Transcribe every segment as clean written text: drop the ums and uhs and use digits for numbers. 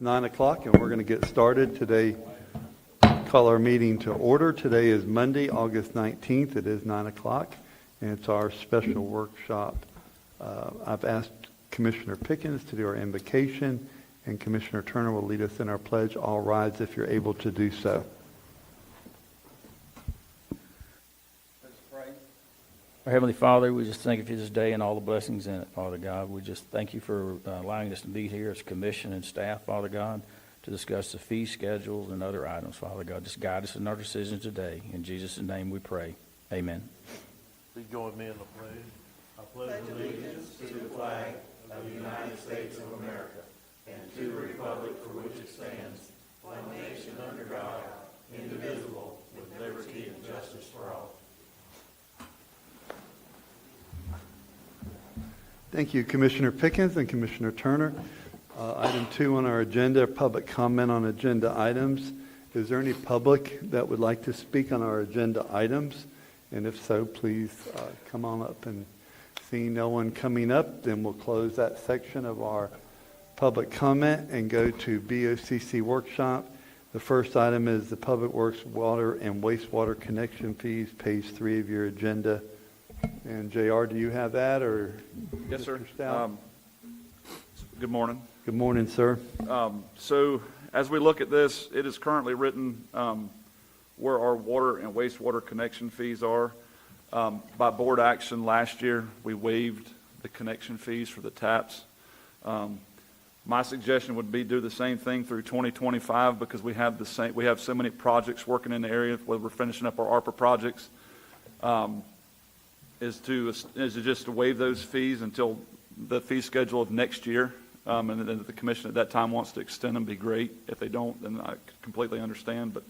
It's 9 o'clock and we're going to get started today. Call our meeting to order. Today is Monday, August 19th. It is 9 o'clock and it's our special workshop. I've asked Commissioner Pickens to do our invocation and Commissioner Turner will lead us in our pledge. All rise if you're able to do so. Our Heavenly Father, we just thank you for this day and all the blessings in it, Father God. We just thank you for allowing us to be here as a commission and staff, Father God, to discuss the fee schedules and other items, Father God. Just guide us in our decisions today. In Jesus' name we pray. Amen. Please join me in the pledge. I pledge allegiance to the flag of the United States of America and to the republic for which it stands, one nation under God, indivisible, with liberty and justice for all. Thank you, Commissioner Pickens and Commissioner Turner. Item 2 on our agenda, public comment on agenda items. Is there any public that would like to speak on our agenda items? And if so, please come on up. And seeing no one coming up, then we'll close that section of our public comment and go to BOCC workshop. The first item is the Public Works Water and Wastewater Connection Fees, page 3 of your agenda. And JR, do you have that, or? Yes, sir. Stout? Good morning. Good morning, sir. So as we look at this, it is currently written where our water and wastewater connection fees are. By board action last year, we waived the connection fees for the taps. My suggestion would be do the same thing through 2025 because we have so many projects working in the area, whether we're finishing up our ARPA projects. Is to just to waive those fees until the fee schedule of next year. And then if the commission at that time wants to extend them, be great. If they don't, then I completely understand. But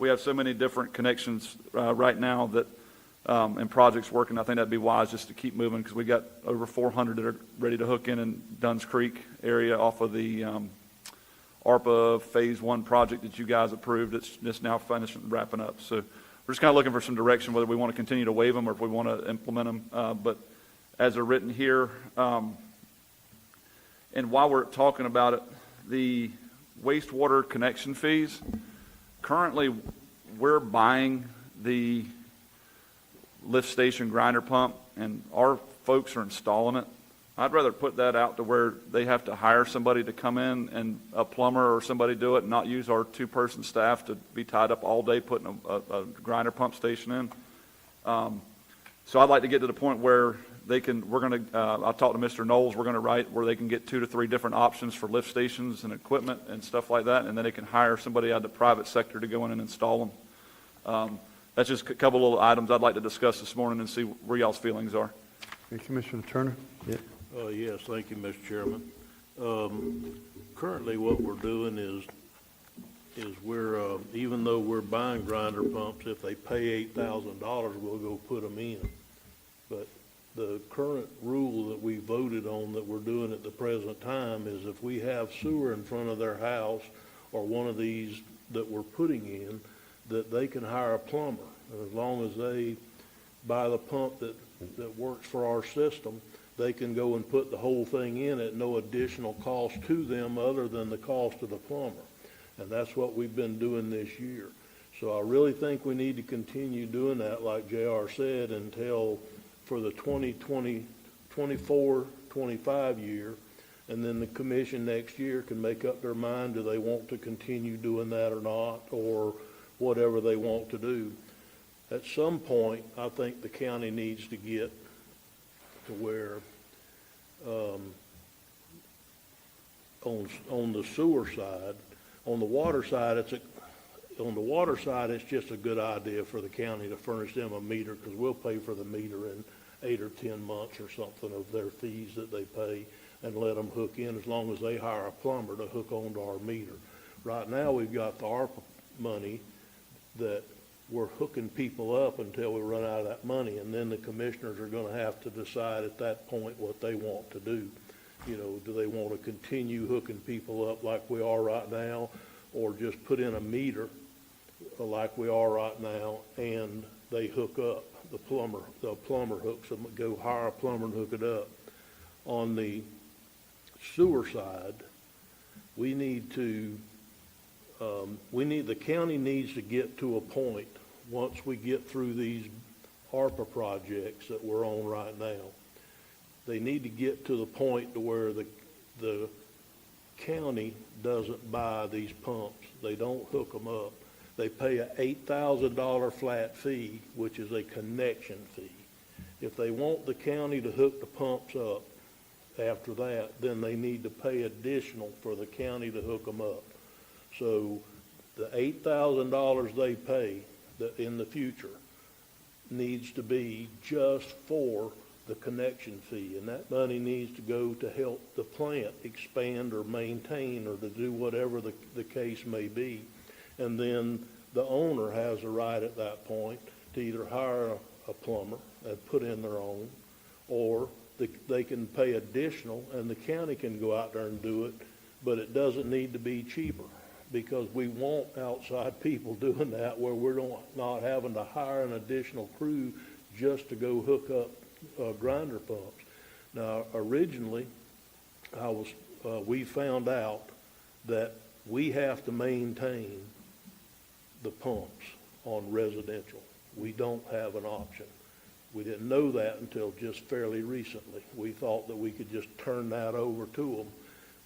we have so many different connections right now that and projects working. I think that'd be wise just to keep moving because we got over 400 that are ready to hook in Dunn's Creek area off of the ARPA Phase 1 project that you guys approved. It's just now finishing wrapping up. So we're just kind of looking for some direction whether we want to continue to waive them or if we want to implement them. But as they're written here, and while we're talking about it, the wastewater connection fees, currently we're buying the lift station grinder pump and our folks are installing it. I'd rather put that out to where they have to hire somebody to come in and a plumber or somebody do it and not use our 2-person staff to be tied up all day putting a grinder pump station in. So I'd like to get to the point where I talked to Mr. Knowles, we're going to write where they can get 2 to 3 different options for lift stations and equipment and stuff like that, and then they can hire somebody out of the private sector to go in and install them. That's just a couple little items I'd like to discuss this morning and see where y'all's feelings are. Hey, Commissioner Turner? Yeah. Yes, thank you, Mr. Chairman. Currently, what we're doing is we're even though we're buying grinder pumps, if they pay $8,000, we'll go put them in. But the current rule that we voted on that we're doing at the present time is if we have sewer in front of their house or one of these that we're putting in, that they can hire a plumber. And as long as they buy the pump that works for our system, they can go and put the whole thing in at no additional cost to them other than the cost of the plumber. And that's what we've been doing this year. So I really think we need to continue doing that, like JR said, until for the 24-25 year. And then the commission next year can make up their mind, do they want to continue doing that or not, or whatever they want to do. At some point, I think the county needs to get to where on the sewer side, on the water side, it's just a good idea for the county to furnish them a meter because we'll pay for the meter in 8 or 10 months or something of their fees that they pay and let them hook in as long as they hire a plumber to hook onto our meter. Right now, we've got the ARPA money that we're hooking people up until we run out of that money, and then the commissioners are going to have to decide at that point what they want to do. You know, do they want to continue hooking people up like we are right now, or just put in a meter like we are right now and they hook up? The plumber hooks them, go hire a plumber and hook it up. On the sewer side, we need to, the county needs to get to a point, once we get through these ARPA projects that we're on right now, they need to get to the point to where the county doesn't buy these pumps. They don't hook them up. They pay a $8,000 flat fee, which is a connection fee. If they want the county to hook the pumps up after that, then they need to pay additional for the county to hook them up. So the $8,000 they pay in the future needs to be just for the connection fee, and that money needs to go to help the plant expand or maintain or to do whatever the case may be. And then the owner has a right at that point to either hire a plumber and put in their own, or they can pay additional and the county can go out there and do it, but it doesn't need to be cheaper, because we want outside people doing that where we're not having to hire an additional crew just to go hook up grinder pumps. Now, originally, we found out that we have to maintain the pumps on residential. We don't have an option. We didn't know that until just fairly recently. We thought that we could just turn that over to them,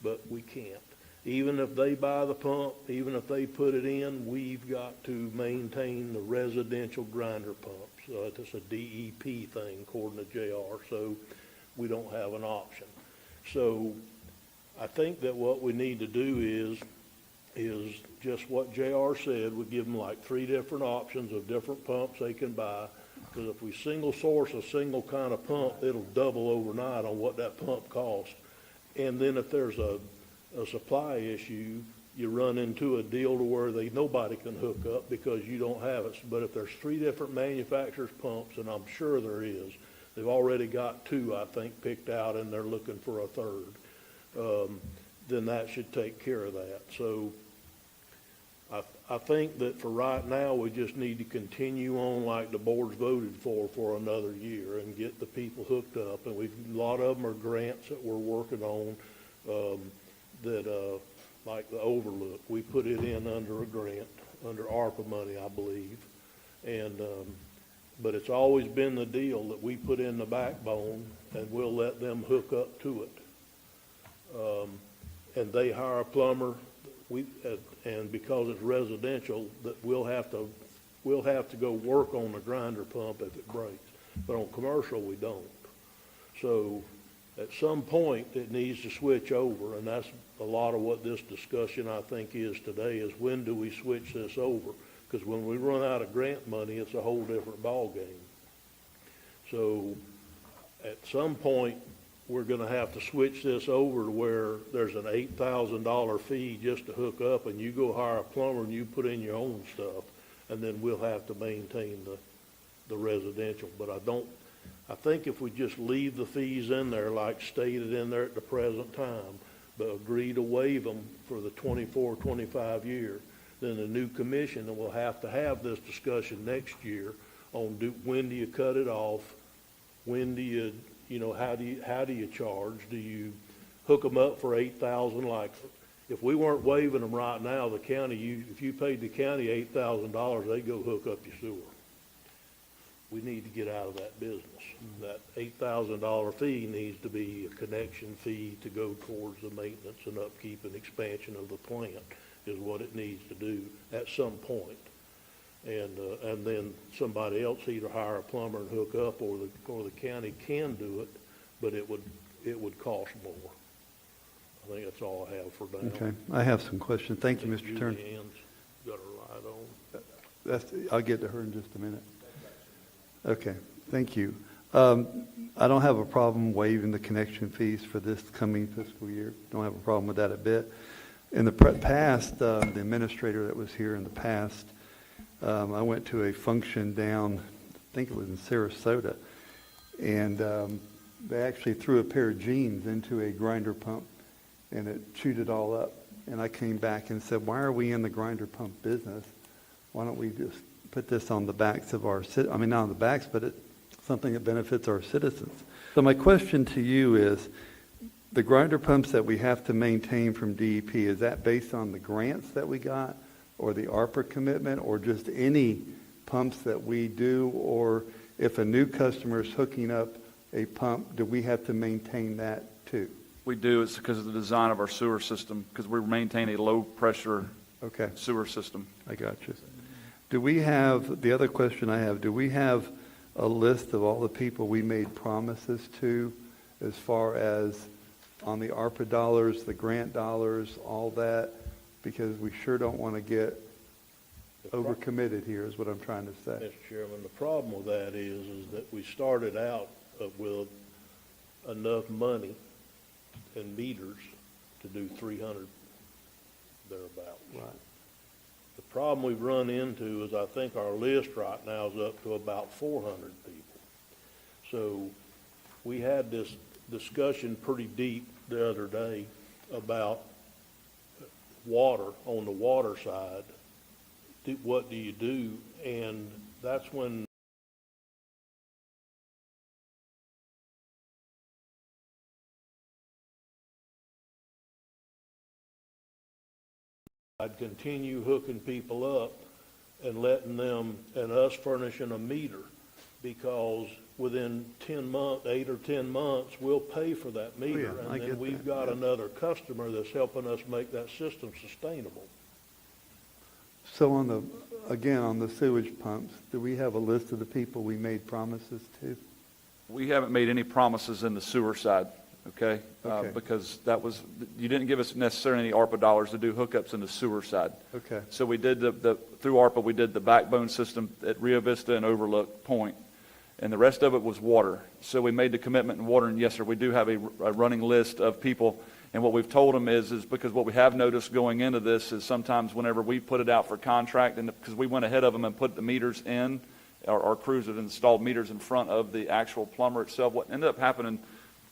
but we can't. Even if they buy the pump, even if they put it in, we've got to maintain the residential grinder pumps. It's a DEP thing, according to JR, so we don't have an option. So I think that what we need to do is just what JR said. We give them like 3 different options of different pumps they can buy, because if we single source a single kind of pump, it'll double overnight on what that pump costs. And then if there's a supply issue, you run into a deal to where nobody can hook up because you don't have it. But if there's 3 different manufacturers' pumps, and I'm sure there is, they've already got 2, I think, picked out, and they're looking for a 3rd, then that should take care of that. So I think that for right now, we just need to continue on like the board's voted for another year and get the people hooked up. And a lot of them are grants that we're working on, like the Overlook. We put it in under a grant, under ARPA money, I believe. And, but it's always been the deal that we put in the backbone and we'll let them hook up to it. And they hire a plumber, and because it's residential, that we'll have to go work on the grinder pump if it breaks. But on commercial, we don't. So at some point, it needs to switch over, and that's a lot of what this discussion, I think, is today, is when do we switch this over? Because when we run out of grant money, it's a whole different ballgame. So at some point, we're going to have to switch this over to where there's an $8,000 fee just to hook up, and you go hire a plumber and you put in your own stuff, and then we'll have to maintain the residential. But I think if we just leave the fees in there like stated in there at the present time, but agree to waive them for the 24-25 year, then the new commission will have to have this discussion next year on when do you cut it off, when do you, how do you charge? Do you hook them up for $8,000? Like, if we weren't waiving them right now, the county, if you paid the county $8,000, they'd go hook up your sewer. We need to get out of that business. That $8,000 fee needs to be a connection fee to go towards the maintenance and upkeep and expansion of the plant, is what it needs to do at some point. And then somebody else either hire a plumber and hook up, or the county can do it, but it would cost more. I think that's all I have for now. Okay, I have some questions. Thank you, Mr. Turner. Julianne's got her light on. I'll get to her in just a minute. Okay, thank you. I don't have a problem waiving the connection fees for this coming fiscal year. Don't have a problem with that a bit. In the past, the administrator that was here in the past, I went to a function down, I think it was in Sarasota, and they actually threw a pair of jeans into a grinder pump, and it chewed it all up. And I came back and said, why are we in the grinder pump business? Why don't we just put this on the backs of our, not on the backs, but it's something that benefits our citizens. So my question to you is, the grinder pumps that we have to maintain from DEP, is that based on the grants that we got or the ARPA commitment or just any pumps that we do? Or if a new customer is hooking up a pump, do we have to maintain that too? We do. It's because of the design of our sewer system, because we maintain a low-pressure Okay, sewer system. I got you. Do we have, the other question I have, do we have a list of all the people we made promises to as far as on the ARPA dollars, the grant dollars, all that? Because we sure don't want to get overcommitted here is what I'm trying to say. Mr. Chairman, the problem with that is that we started out with enough money and meters to do 300 thereabouts. Right. The problem we've run into is I think our list right now is up to about 400 people. So we had this discussion pretty deep the other day about water, on the water side. What do you do? And that's when I'd continue hooking people up and letting them, and us furnishing a meter, because within 10 months, 8 or 10 months, we'll pay for that meter. yeah, I And get then we've that, got yeah. another customer that's helping us make that system sustainable. So on the, again, on the sewage pumps, do we have a list of the people we made promises to? We haven't made any promises in the sewer side, okay? Okay. Because that was, you didn't give us necessarily any ARPA dollars to do hookups in the sewer side. Okay, So we did through ARPA, we did the backbone system at Rio Vista and Overlook Point, and the rest of it was water. So we made the commitment in water, and yes, sir, we do have a running list of people. And what we've told them is because what we have noticed going into this is sometimes whenever we put it out for contract, and because we went ahead of them and put the meters in, our crews have installed meters in front of the actual plumber itself, what ended up happening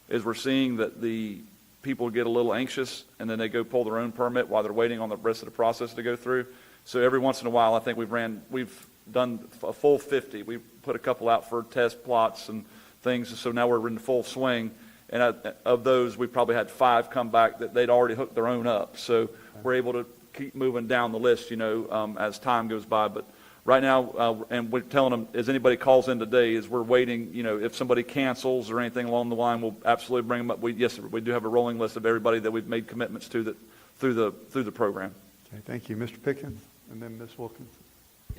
is we're seeing that the people get a little anxious, and then they go pull their own permit while they're waiting on the rest of the process to go through. So every once in a while, I think we've done a full 50. We put a couple out for test plots and things, so now we're in full swing. And of those, we probably had 5 come back that they'd already hooked their own up. So we're able to keep moving down the list, as time goes by. But right now, and we're telling them, as anybody calls in today, is we're waiting, if somebody cancels or anything along the line, we'll absolutely bring them up. Yes, sir, we do have a rolling list of everybody that we've made commitments to that through the program. okay, thank you. Mr. Pickens, and then Ms. Wilkinson.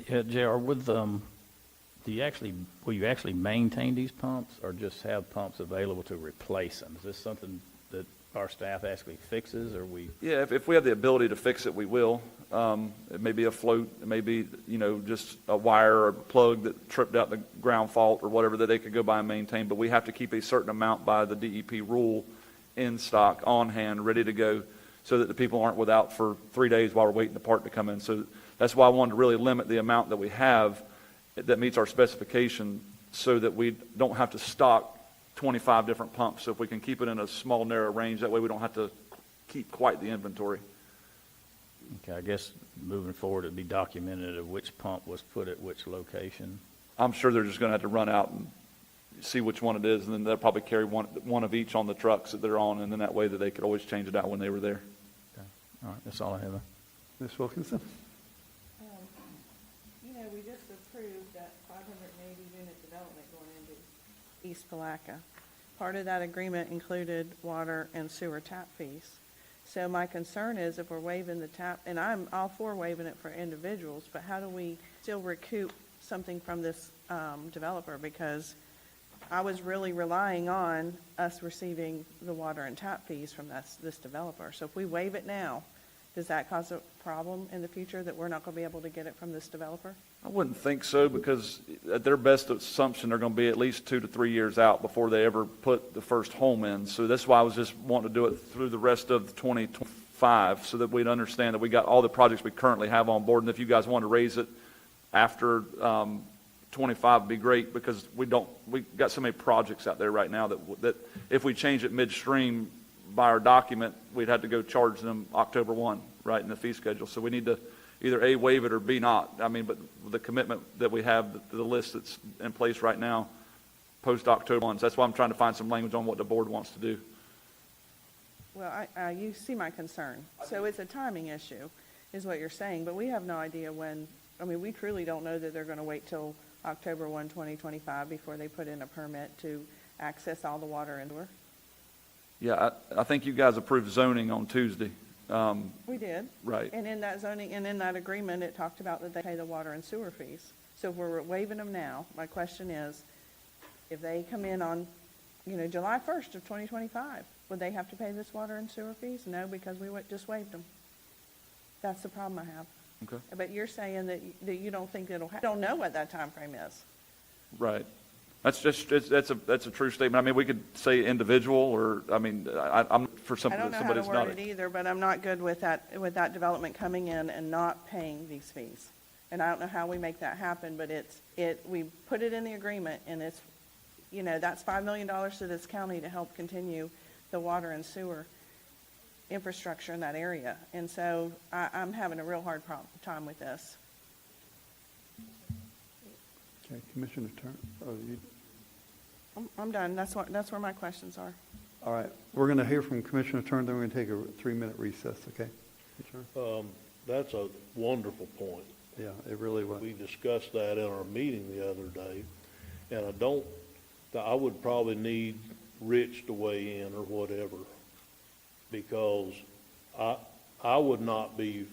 Yeah, JR, will you actually maintain these pumps or just have pumps available to replace them? Is this something that our staff actually fixes, or we? Yeah, if we have the ability to fix it, we will. It may be a float, it may be, just a wire or a plug that tripped out the ground fault or whatever that they could go by and maintain, but we have to keep a certain amount by the DEP rule in stock, on hand, ready to go, so that the people aren't without for 3 days while we're waiting the part to come in. So that's why I wanted to really limit the amount that we have that meets our specification, so that we don't have to stock 25 different pumps. So if we can keep it in a small, narrow range, that way we don't have to keep quite the inventory. Okay, I guess moving forward, it'd be documented of which pump was put at which location. I'm sure they're just going to have to run out and see which one it is, and then they'll probably carry one of each on the trucks that they're on, and then that way that they could always change it out when they were there. Okay. All right, that's all I have. Ms. Wilkinson? We just approved that 580 unit development going into East Palaca. Part of that agreement included water and sewer tap fees. So my concern is if we're waiving the tap, and I'm all for waiving it for individuals, but how do we still recoup something from this developer? Because I was really relying on us receiving the water and tap fees from this developer. So if we waive it now, does that cause a problem in the future that we're not going to be able to get it from this developer? I wouldn't think so, because at their best assumption, they're going to be at least 2 to 3 years out before they ever put the first home in. So that's why I was just wanting to do it through the rest of 2025, so that we'd understand that we got all the projects we currently have on board. And if you guys want to raise it after 25, would be great, because we got so many projects out there right now that if we change it midstream by our document, we'd have to go charge them October 1, right, in the fee schedule. So we need to either A, waive it, or B, not. But the commitment that we have, the list that's in place right now, post-October 1. So that's why I'm trying to find some language on what the board wants to do. Well, you see my concern. So it's a timing issue, is what you're saying, but we have no idea when, I mean, we truly don't know that they're going to wait till October 1, 2025 before they put in a permit to access all the water and sewer. Yeah, I think you guys approved zoning on Tuesday. We did. Right. And in that zoning, and in that agreement, it talked about that they pay the water and sewer fees. So if we're waiving them now, my question is, if they come in on, July 1st of 2025, would they have to pay this water and sewer fees? No, because we just waived them. That's the problem I have. Okay. But you're saying that you don't think it'll don't know what that time frame is. Right. That's a true statement. I mean, we could say individual, or, I mean, I'm for I don't know how to somebody's not. word it either, but I'm not good with that development coming in and not paying these fees. And I don't know how we make that happen, but we put it in the agreement, and it's, that's $5 million to this county to help continue the water and sewer infrastructure in that area. And so I'm having a real hard time with this. Okay, Commissioner Turner, I'm done. That's where my questions are. all right, we're going to hear from Commissioner Turner, then we're going to take a 3-minute recess, okay? Commissioner? That's a wonderful point. Yeah, it really was. We discussed that in our meeting the other day, and I would probably need Rich to weigh in or whatever, because I would not be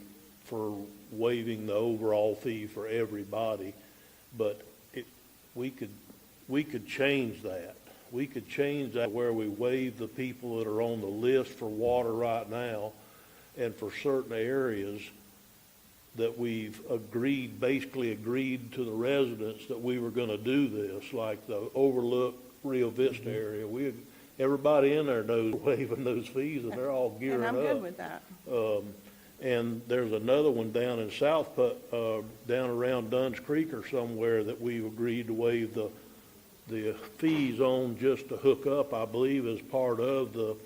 for waiving the overall fee for everybody, but we could change that. We could change that where we waive the people that are on the list for water right now, and for certain areas that we've basically agreed to the residents that we were going to do this, like the Overlook Rio Vista area. Everybody in there knows we're waiving those fees, and they're all gearing up. And I'm good with that. And there's another one down in down around Dunn's Creek or somewhere that we've agreed to waive the fees on just to hook up, I believe, as part of the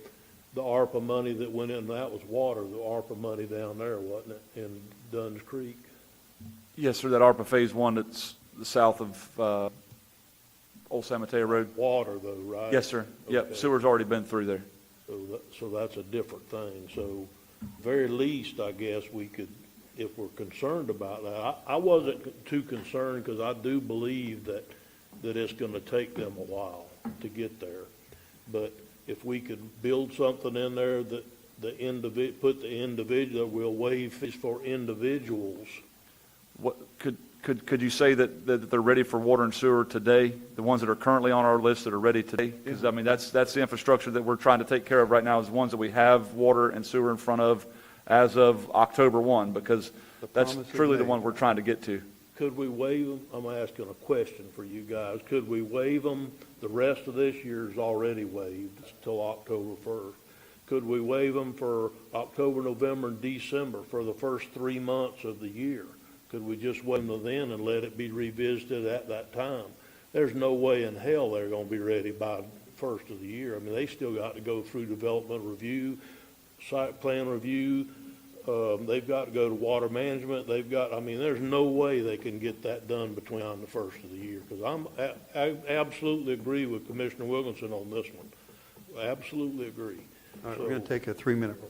ARPA money that went in. That was water, the ARPA money down there, wasn't it, in Dunn's Creek? Yes, sir, that ARPA Phase 1 that's south of Old San Mateo Road. Water, though, right? Yes, sir. Yep, Okay. sewer's already been through there. So that's a different thing. So very least, I guess, we could, if we're concerned about that. I wasn't too concerned, because I do believe that it's going to take them a while to get there. But if we could build something in there that put the individual, we'll waive fees for individuals. What could you say that they're ready for water and sewer today? The ones that are currently on our list that are ready today? Because, I mean, that's the infrastructure that we're trying to take care of right now, is the ones that we have water and sewer in front of as of October 1, because that's promise is truly the made. one we're trying to get to. Could we waive them? I'm asking a question for you guys. Could we waive them? The rest of this year's already waived till October 1st. Could we waive them for October, November, and December for the first 3 months of the year? Could we just waive them then and let it be revisited at that time? There's no way in hell they're going to be ready by the first of the year. I mean, they still got to go through development review, site plan review. They've got to go to water management. There's no way they can get that done between now and the first of the year. Because I absolutely agree with Commissioner Wilkinson on this one. Absolutely agree. All right, we're going to take a 3-minute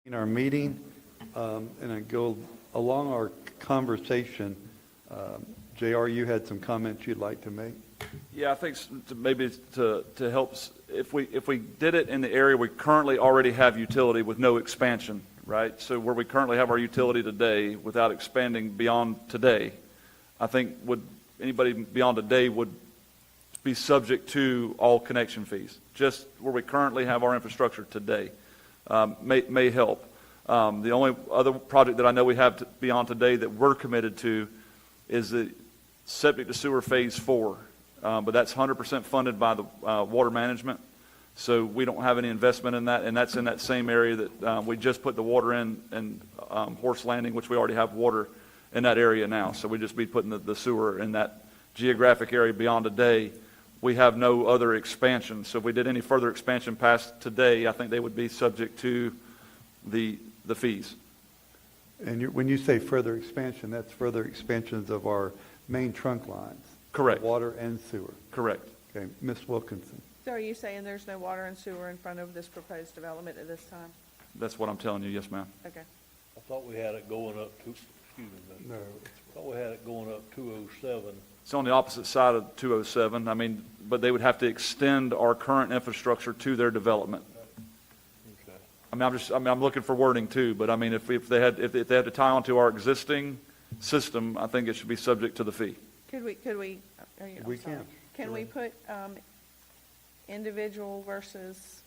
In our meeting, and I go along our conversation, JR, you had some comments you'd like to make? Yeah, I think maybe to help, if we did it in the area we currently already have utility with no expansion, right? So where we currently have our utility today without expanding beyond today, I think anybody beyond today would be subject to all connection fees. Just where we currently have our infrastructure today may help. The only other project that I know we have beyond today that we're committed to is the septic to sewer phase 4. But that's 100% funded by the water management. So we don't have any investment in that, and that's in that same area that we just put the water in Horse Landing, which we already have water in that area now. So we just be putting the sewer in that geographic area beyond today. We have no other expansion. So if we did any further expansion past today, I think they would be subject to the fees. And when you say further expansion, that's further expansions of our main trunk lines? Correct. Water and sewer? Correct. Okay, Ms. Wilkinson? So are you saying there's no water and sewer in front of this proposed development at this time? That's what I'm telling you, yes, ma'am. Okay. I thought we had it going up to, excuse me, No. I thought we had it going up 207. It's on the opposite side of 207. I mean, but they would have to extend our current infrastructure to their development. Okay. I mean, I'm looking for wording too, but I mean, if they had to tie onto our existing system, I think it should be subject to the fee. Could we, I'm We sorry. can. Can we put individual versus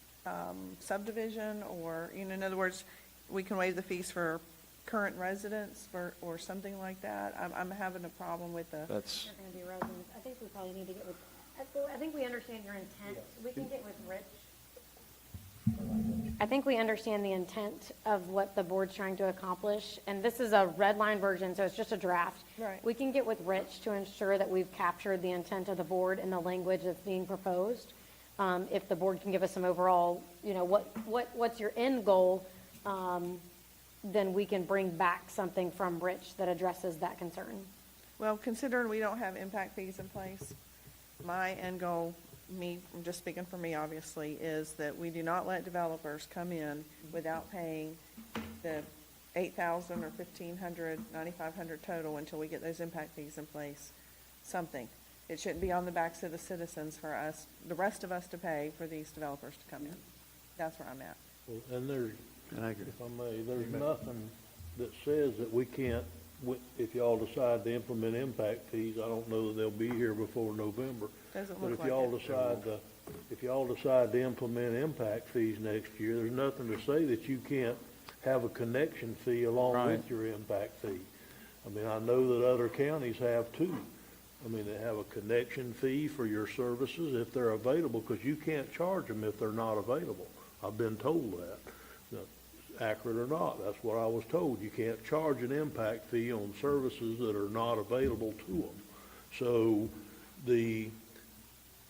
subdivision, or, in other words, we can waive the fees for current residents or something like that? I'm having a problem with the, That's, They're gonna be residents. I think we probably need to get with, I think we understand your intent. We can get with Rich. I think we understand the intent of what the board's trying to accomplish, and this is a red line version, so it's just a draft. Right. We can get with Rich to ensure that we've captured the intent of the board in the language that's being proposed. If the board can give us some overall, what's your end goal, then we can bring back something from Rich that addresses that concern. well, considering we don't have impact fees in place, my end goal, I'm just speaking for me, obviously, is that we do not let developers come in without paying the $8,000 or $1,500, $9,500 total until we get those impact fees in place. Something. It shouldn't be on the backs of the citizens for us, the rest of us, to pay for these developers to come in. That's where I'm at. Well, and there's, And I agree. if I may, there's nothing that says that we can't, if y'all decide to implement impact fees, I don't know that they'll be here before November. Doesn't But look if y'all like it. decide to implement impact fees next year, there's nothing to say that you can't have a connection fee along Right. with your impact fee. I mean, I know that other counties have too. I mean, they have a connection fee for your services if they're available, because you can't charge them if they're not available. I've been told that. Now, accurate or not, that's what I was told. You can't charge an impact fee on services that are not available to them. So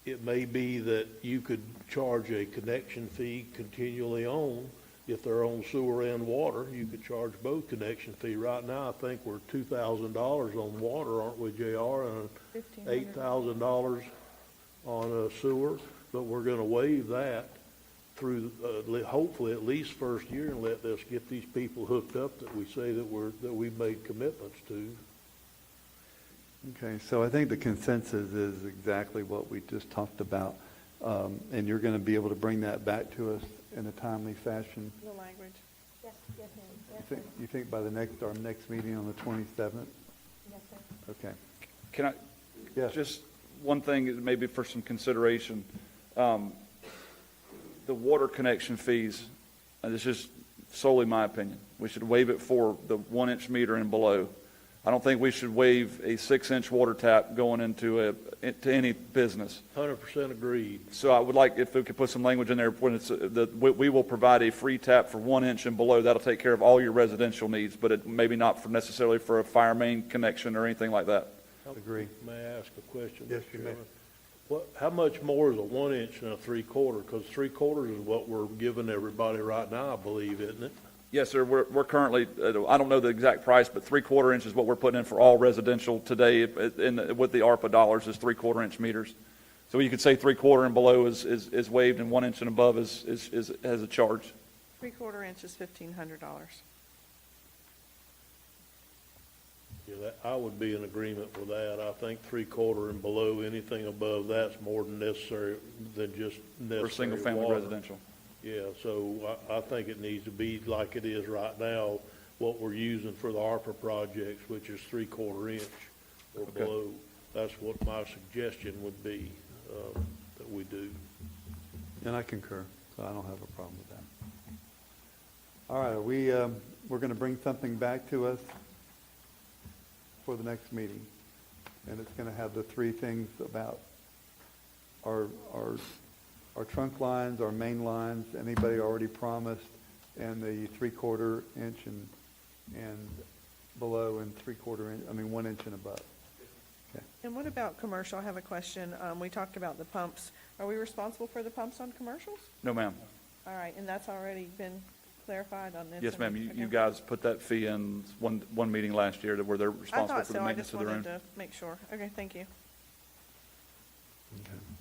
it may be that you could charge a connection fee continually on. If they're on sewer and water, you could charge both connection fee. Right now, I think we're $2,000 on water, aren't we, JR? And $1,500. $8,000 on a sewer, but we're gonna waive that through, hopefully at least first year, and let us get these people hooked up that we say that we've made commitments to. Okay, so I think the consensus is exactly what we just talked about, and you're going to be able to bring that back to us in a timely fashion. The language. Yes, yes, ma'am. You think by our next meeting on the 27th? Yes, sir. Okay. can I, Yes. just one thing maybe for some consideration. The water connection fees, and this is solely my opinion, we should waive it for the 1-inch meter and below. I don't think we should waive a 6-inch water tap going into any business. 100% agreed. So I would like, if we could put some language in there, when it's, we will provide a free tap for 1 inch and below. That'll take care of all your residential needs, but it maybe not necessarily for a fire main connection or anything like that. Agree. May I ask a question? Yes, Mr. you may. Chairman? How much more is a 1 inch and a 3/4? Because 3/4 is what we're giving everybody right now, I believe, isn't it? Yes, sir, we're currently, I don't know the exact price, but 3/4 inch is what we're putting in for all residential today, with the ARPA dollars, is 3/4 inch meters. So you could say 3/4 and below is waived, and 1 inch and above has a charge. 3/4 inch is $1,500. Yeah, I would be in agreement with that. I think 3/4 and below, anything above that's more than necessary, than just necessary For single-family water. residential. Yeah, so I think it needs to be like it is right now, what we're using for the ARPA projects, which is 3/4 inch or Okay. below. That's what my suggestion would be, that we do. And I concur, so I don't have a problem with that. All right, we're going to bring something back to us for the next meeting. And it's going to have the three things about our trunk lines, our main lines, anybody already promised, and the 3/4 inch and below, and 1 inch and above. Okay. And what about commercial? I have a question. We talked about the pumps. Are we responsible for the pumps on commercials? No, ma'am. All right, and that's already been clarified on this? Yes, ma'am. You Okay. guys put that fee in one meeting last year to where they're I responsible thought for the so. I maintenance just of their wanted own. to make sure. Okay, thank you.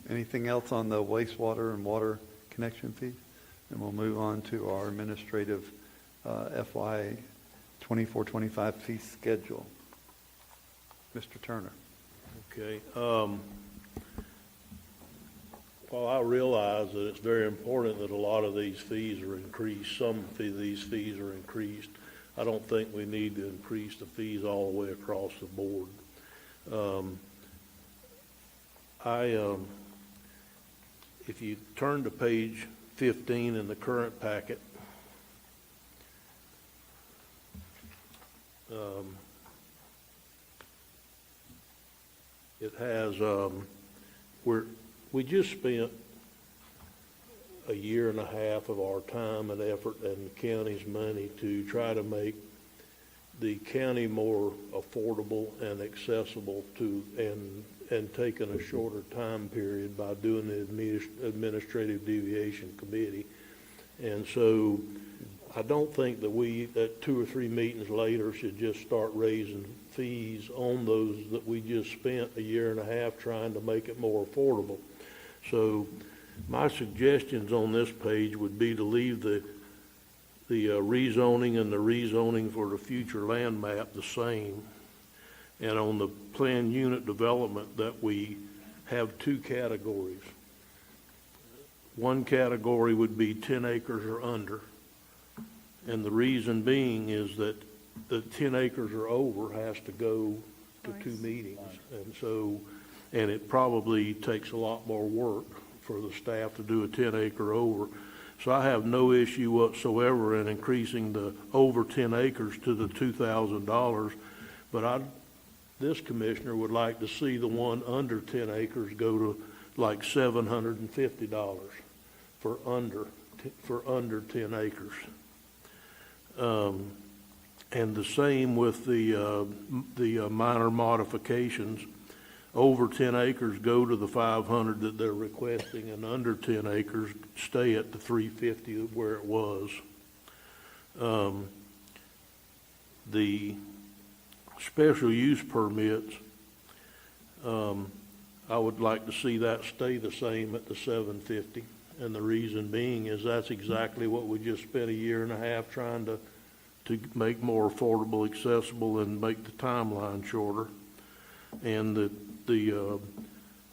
Anything else on the wastewater and water connection fees? And we'll move on to our administrative FY 24-25 fee schedule. Mr. Turner. Okay. While I realize that it's very important that a lot of these fees are increased, some of these fees are increased, I don't think we need to increase the fees all the way across the board. If you turn to page 15 in the current packet, it has, we just spent a year and a half of our time and effort and the county's money to try to make the county more affordable and accessible to, and taking a shorter time period by doing the administrative deviation committee. And so I don't think that we, that 2 or 3 meetings later, should just start raising fees on those that we just spent a year and a half trying to make it more affordable. So my suggestions on this page would be to leave the rezoning and the rezoning for the future land map the same. And on the planned unit development, that we have 2 categories. One category would be 10 acres or under. And the reason being is that the 10 acres or over has to go to 2 meetings. And so, and it probably takes a lot more work for the staff to do a 10 acre over. So I have no issue whatsoever in increasing the over 10 acres to the $2,000. But this commissioner would like to see the one under 10 acres go to like $750 for under 10 acres. And the same with the minor modifications. Over 10 acres go to the 500 that they're requesting, and under 10 acres stay at the 350 where it was. The special use permits, I would like to see that stay the same at the 750. And the reason being is that's exactly what we just spent a year and a half trying to make more affordable, accessible, and make the timeline shorter. And the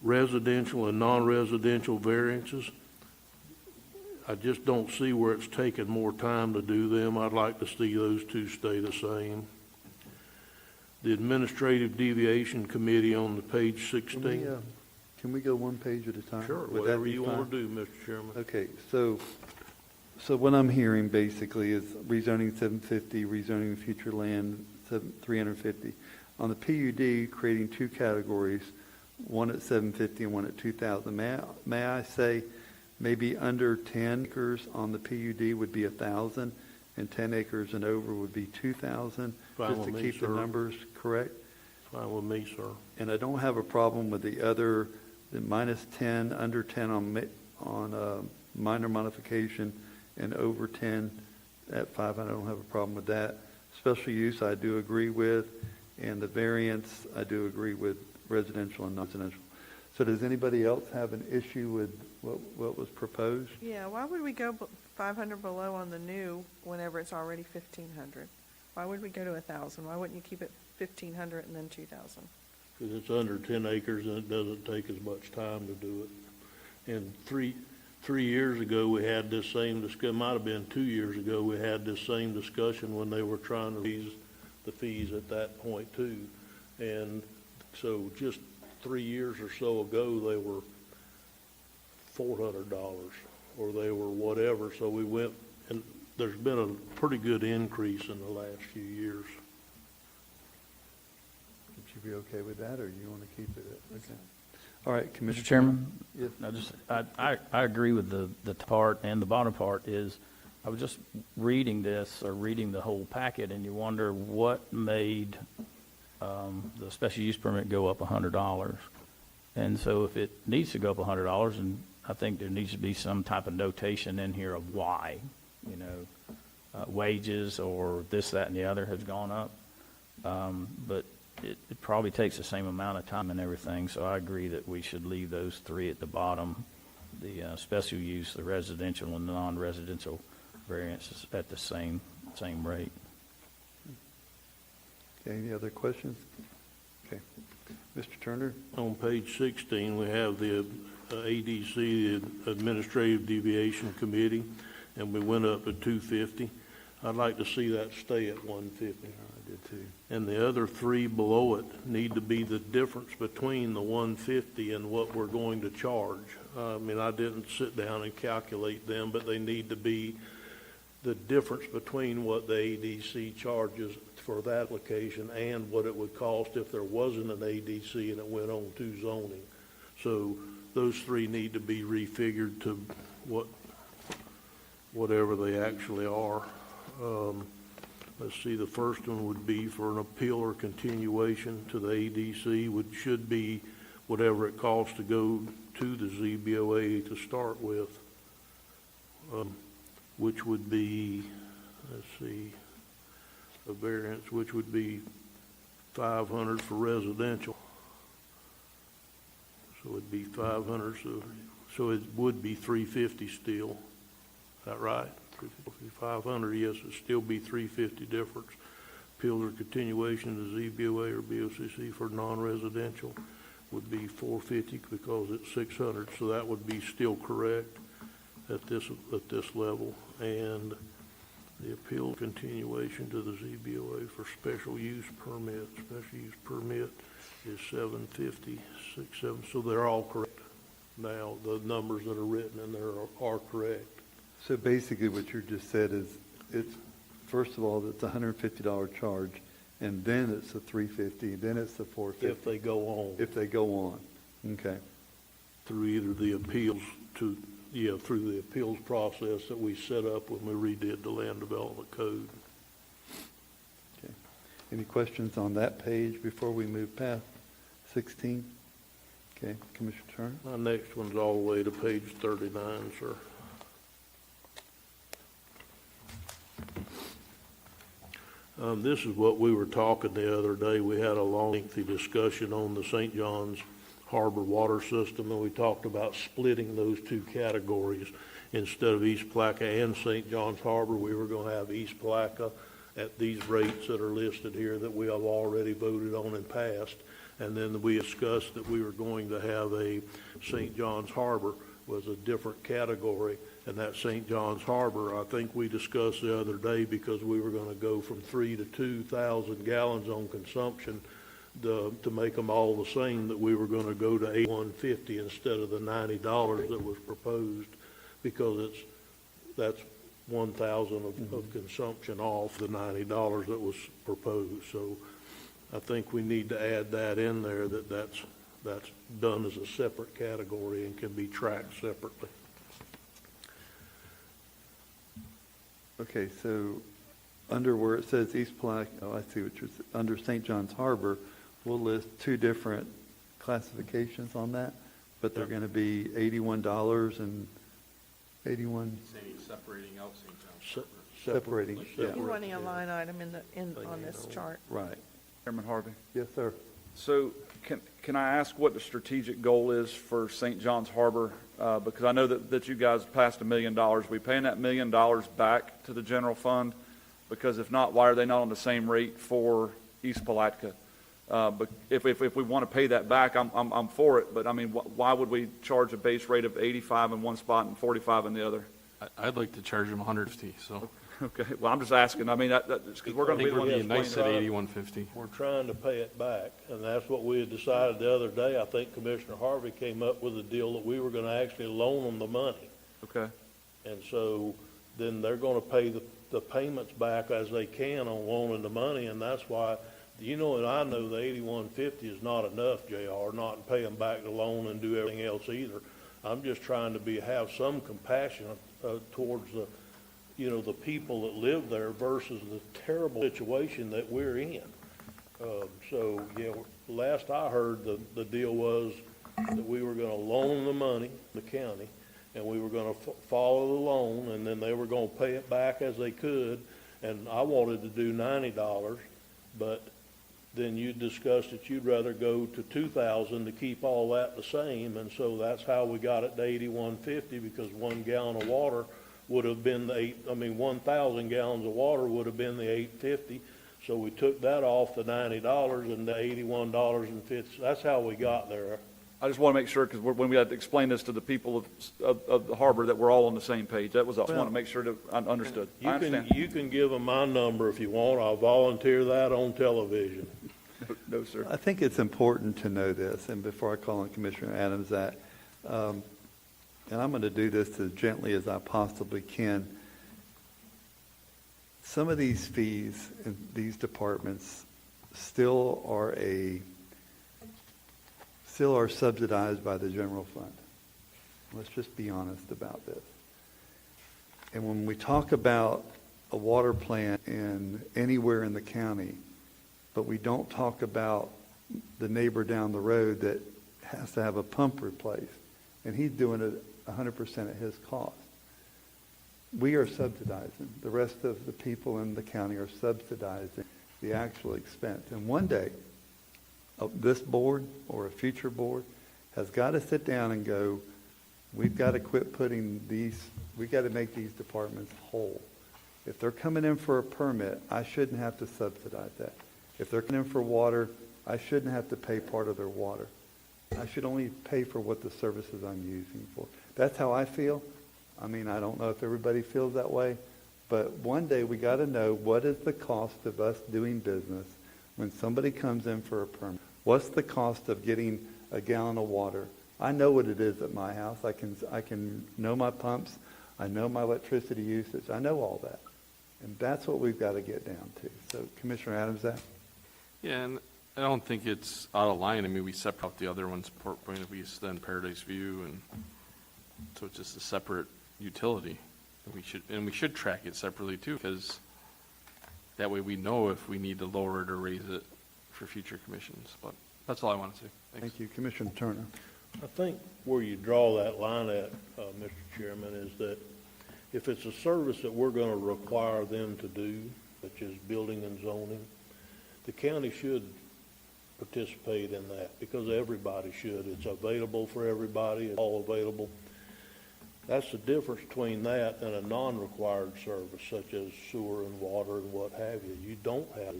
residential and non-residential variances, I just don't see where it's taking more time to do them. I'd like to see those 2 stay the same. The administrative deviation committee on the page 16. Can we go one page at a time? Sure, Would that whatever be you fine? want to do, Mr. Chairman. Okay, so what I'm hearing basically is rezoning 750, rezoning future land 350. On the PUD, creating 2 categories, one at 750 and one at 2,000. May I say maybe under 10 acres on the PUD would be 1,000, and 10 acres and over would be 2,000, Fine just to with me, keep the sir. numbers correct? Fine with me, sir. And I don't have a problem with the other, the minus 10, under 10 on minor modification, and over 10 at 500. I don't have a problem with that. Special use, I do agree with, and the variance, I do agree with residential and non-residential. So does anybody else have an issue with what was proposed? Yeah, why would we go 500 below on the new whenever it's already 1,500? Why would we go to 1,000? Why wouldn't you keep it 1,500 and then 2,000? Because it's under 10 acres and it doesn't take as much time to do it. And three years ago, we had this same discussion, might have been 2 years ago, we had this same discussion when they were trying to raise the fees at that point too. And so just 3 years or so ago, they were $400 or they were whatever. So we went, and there's been a pretty good increase in the last few years. Would you be okay with that, or you want to keep it at? Okay. All right, Commissioner. Mr. Chairman? Yes. I agree with the part, and the bottom part is, I was just reading this, or reading the whole packet, and you wonder what made the special use permit go up $100. And so if it needs to go up $100, and I think there needs to be some type of notation in here of why, wages or this, that, and the other has gone up. But it probably takes the same amount of time and everything, so I agree that we should leave those three at the bottom, the special use, the residential, and the non-residential variances at the same rate. Okay, any other questions? Okay. Mr. Turner? On page 16, we have the ADC, the Administrative Deviation Committee, and we went up to 250. I'd like to see that stay at 150. I did too. And the other three below it need to be the difference between the 150 and what we're going to charge. I mean, I didn't sit down and calculate them, but they need to be the difference between what the ADC charges for that location and what it would cost if there wasn't an ADC and it went on to zoning. So those three need to be refigured to whatever they actually are. Let's see, the first one would be for an appeal or continuation to the ADC, which should be whatever it costs to go to the ZBOA to start with, which would be, let's see, a variance, which would be 500 for residential. So it'd be 500, so it would be 350 still. Is that right? 500, yes, it'd still be 350 difference. Appeal or continuation to ZBOA or BOCC for non-residential would be 450 because it's 600, so that would be still correct at this level. And the appeal continuation to the ZBOA for special use permit is 750, 67, so they're all correct. Now, the numbers that are written in there are correct. So basically what you just said is, it's, first of all, it's a $150 charge, and then it's a $350, then it's the $450. If they go on. If they go on, okay. Through either the appeals through the appeals process that we set up when we redid the land development code. Okay. Any questions on that page before we move past 16? Okay, Commissioner Turner? My next one's all the way to page 39, sir. This is what we were talking the other day. We had a lengthy discussion on the St. John's Harbor water system, and we talked about splitting those two categories. Instead of East Palaca and St. John's Harbor, we were going to have East Palaca at these rates that are listed here that we have already voted on and passed. And then we discussed that we were going to have a St. John's Harbor was a different category. And that St. John's Harbor, I think we discussed the other day, because we were going to go from 3,000 to 2,000 gallons on consumption to make them all the same, that we were going to go to $150 instead of the $90 that was proposed, because that's 1,000 of consumption off the $90 that was proposed. So I think we need to add that in there, that's done as a separate category and can be tracked separately. Okay, so under where it says East Palaca, oh, I see what you're saying. Under St. John's Harbor, we'll list two different classifications on that, but they're going to be $81 and 81. Separating out St. John's. Separating, yeah. You're running a line item on this chart. Right. Chairman Harvey, Yes, sir. So can I ask what the strategic goal is for St. John's Harbor? Because I know that you guys passed $1 million. Are we paying that $1 million back to the general fund? Because if not, why are they not on the same rate for East Palatka? But if we want to pay that back, I'm for it. But I mean, why would we charge a base rate of 85 in one spot and 45 in the other? I'd like to charge them 150, so Okay, well, I'm just asking. I mean, because we're I going to be think the we're one being nice at trying- 8150. We're trying to pay it back, and that's what we had decided the other day. I think Commissioner Harvey came up with a deal that we were gonna actually loan them the money. Okay. And so then they're gonna pay the payments back as they can on loaning the money, and that's why, you know, and I know the 8150 is not enough, JR, not to pay them back the loan and do everything else either. I'm just trying to have some compassion towards the, you know, the people that live there versus the terrible situation that we're in. So, yeah, last I heard, the deal was that we were gonna loan the money, the county, and we were gonna follow the loan, and then they were gonna pay it back as they could. And I wanted to do $90, but then you discussed that you'd rather go to 2,000 to keep all that the same, and so that's how we got it to 8150, because 1 gallon of water would have been 1,000 gallons of water would have been the 850. So we took that off the $90 and the $81.50. That's how we got there. I just want to make sure, because when we had to explain this to the people of the harbor, that we're all on the same page. That was, I just want to make sure that I understood. I understand. You can give them my number if you want. I'll volunteer that on television. No, sir. I think it's important to know this, and before I call on Commissioner Adams, that, and I'm going to do this as gently as I possibly can, some of these fees in these departments still are subsidized by the general fund. Let's just be honest about this. And when we talk about a water plant anywhere in the county, but we don't talk about the neighbor down the road that has to have a pump replaced, and he's doing it 100% at his cost. We are subsidizing. The rest of the people in the county are subsidizing the actual expense. And one day, this board or a future board has got to sit down and go, we've got to quit we've got to make these departments whole. If they're coming in for a permit, I shouldn't have to subsidize that. If they're coming in for water, I shouldn't have to pay part of their water. I should only pay for what the services I'm using for. That's how I feel. I mean, I don't know if everybody feels that way, but one day we got to know what is the cost of us doing business when somebody comes in for a permit. What's the cost of getting a gallon of water? I know what it is at my house. I can know my pumps. I know my electricity usage. I know all that. And that's what we've got to get down to. So, Commissioner Adams, that? Yeah, and I don't think it's out of line. I mean, we separate out the other ones, Port Point, Vista, and Paradise View, and so it's just a separate utility. And we should track it separately too, because that way we know if we need to lower it or raise it for future commissions. But that's all I want to say. Thanks. Thank you. Commissioner Turner. I think where you draw that line at, Mr. Chairman, is that if it's a service that we're going to require them to do, such as building and zoning, the county should participate in that, because everybody should. It's available for everybody. It's all available. That's the difference between that and a non-required service, such as sewer and water and what have you. You don't have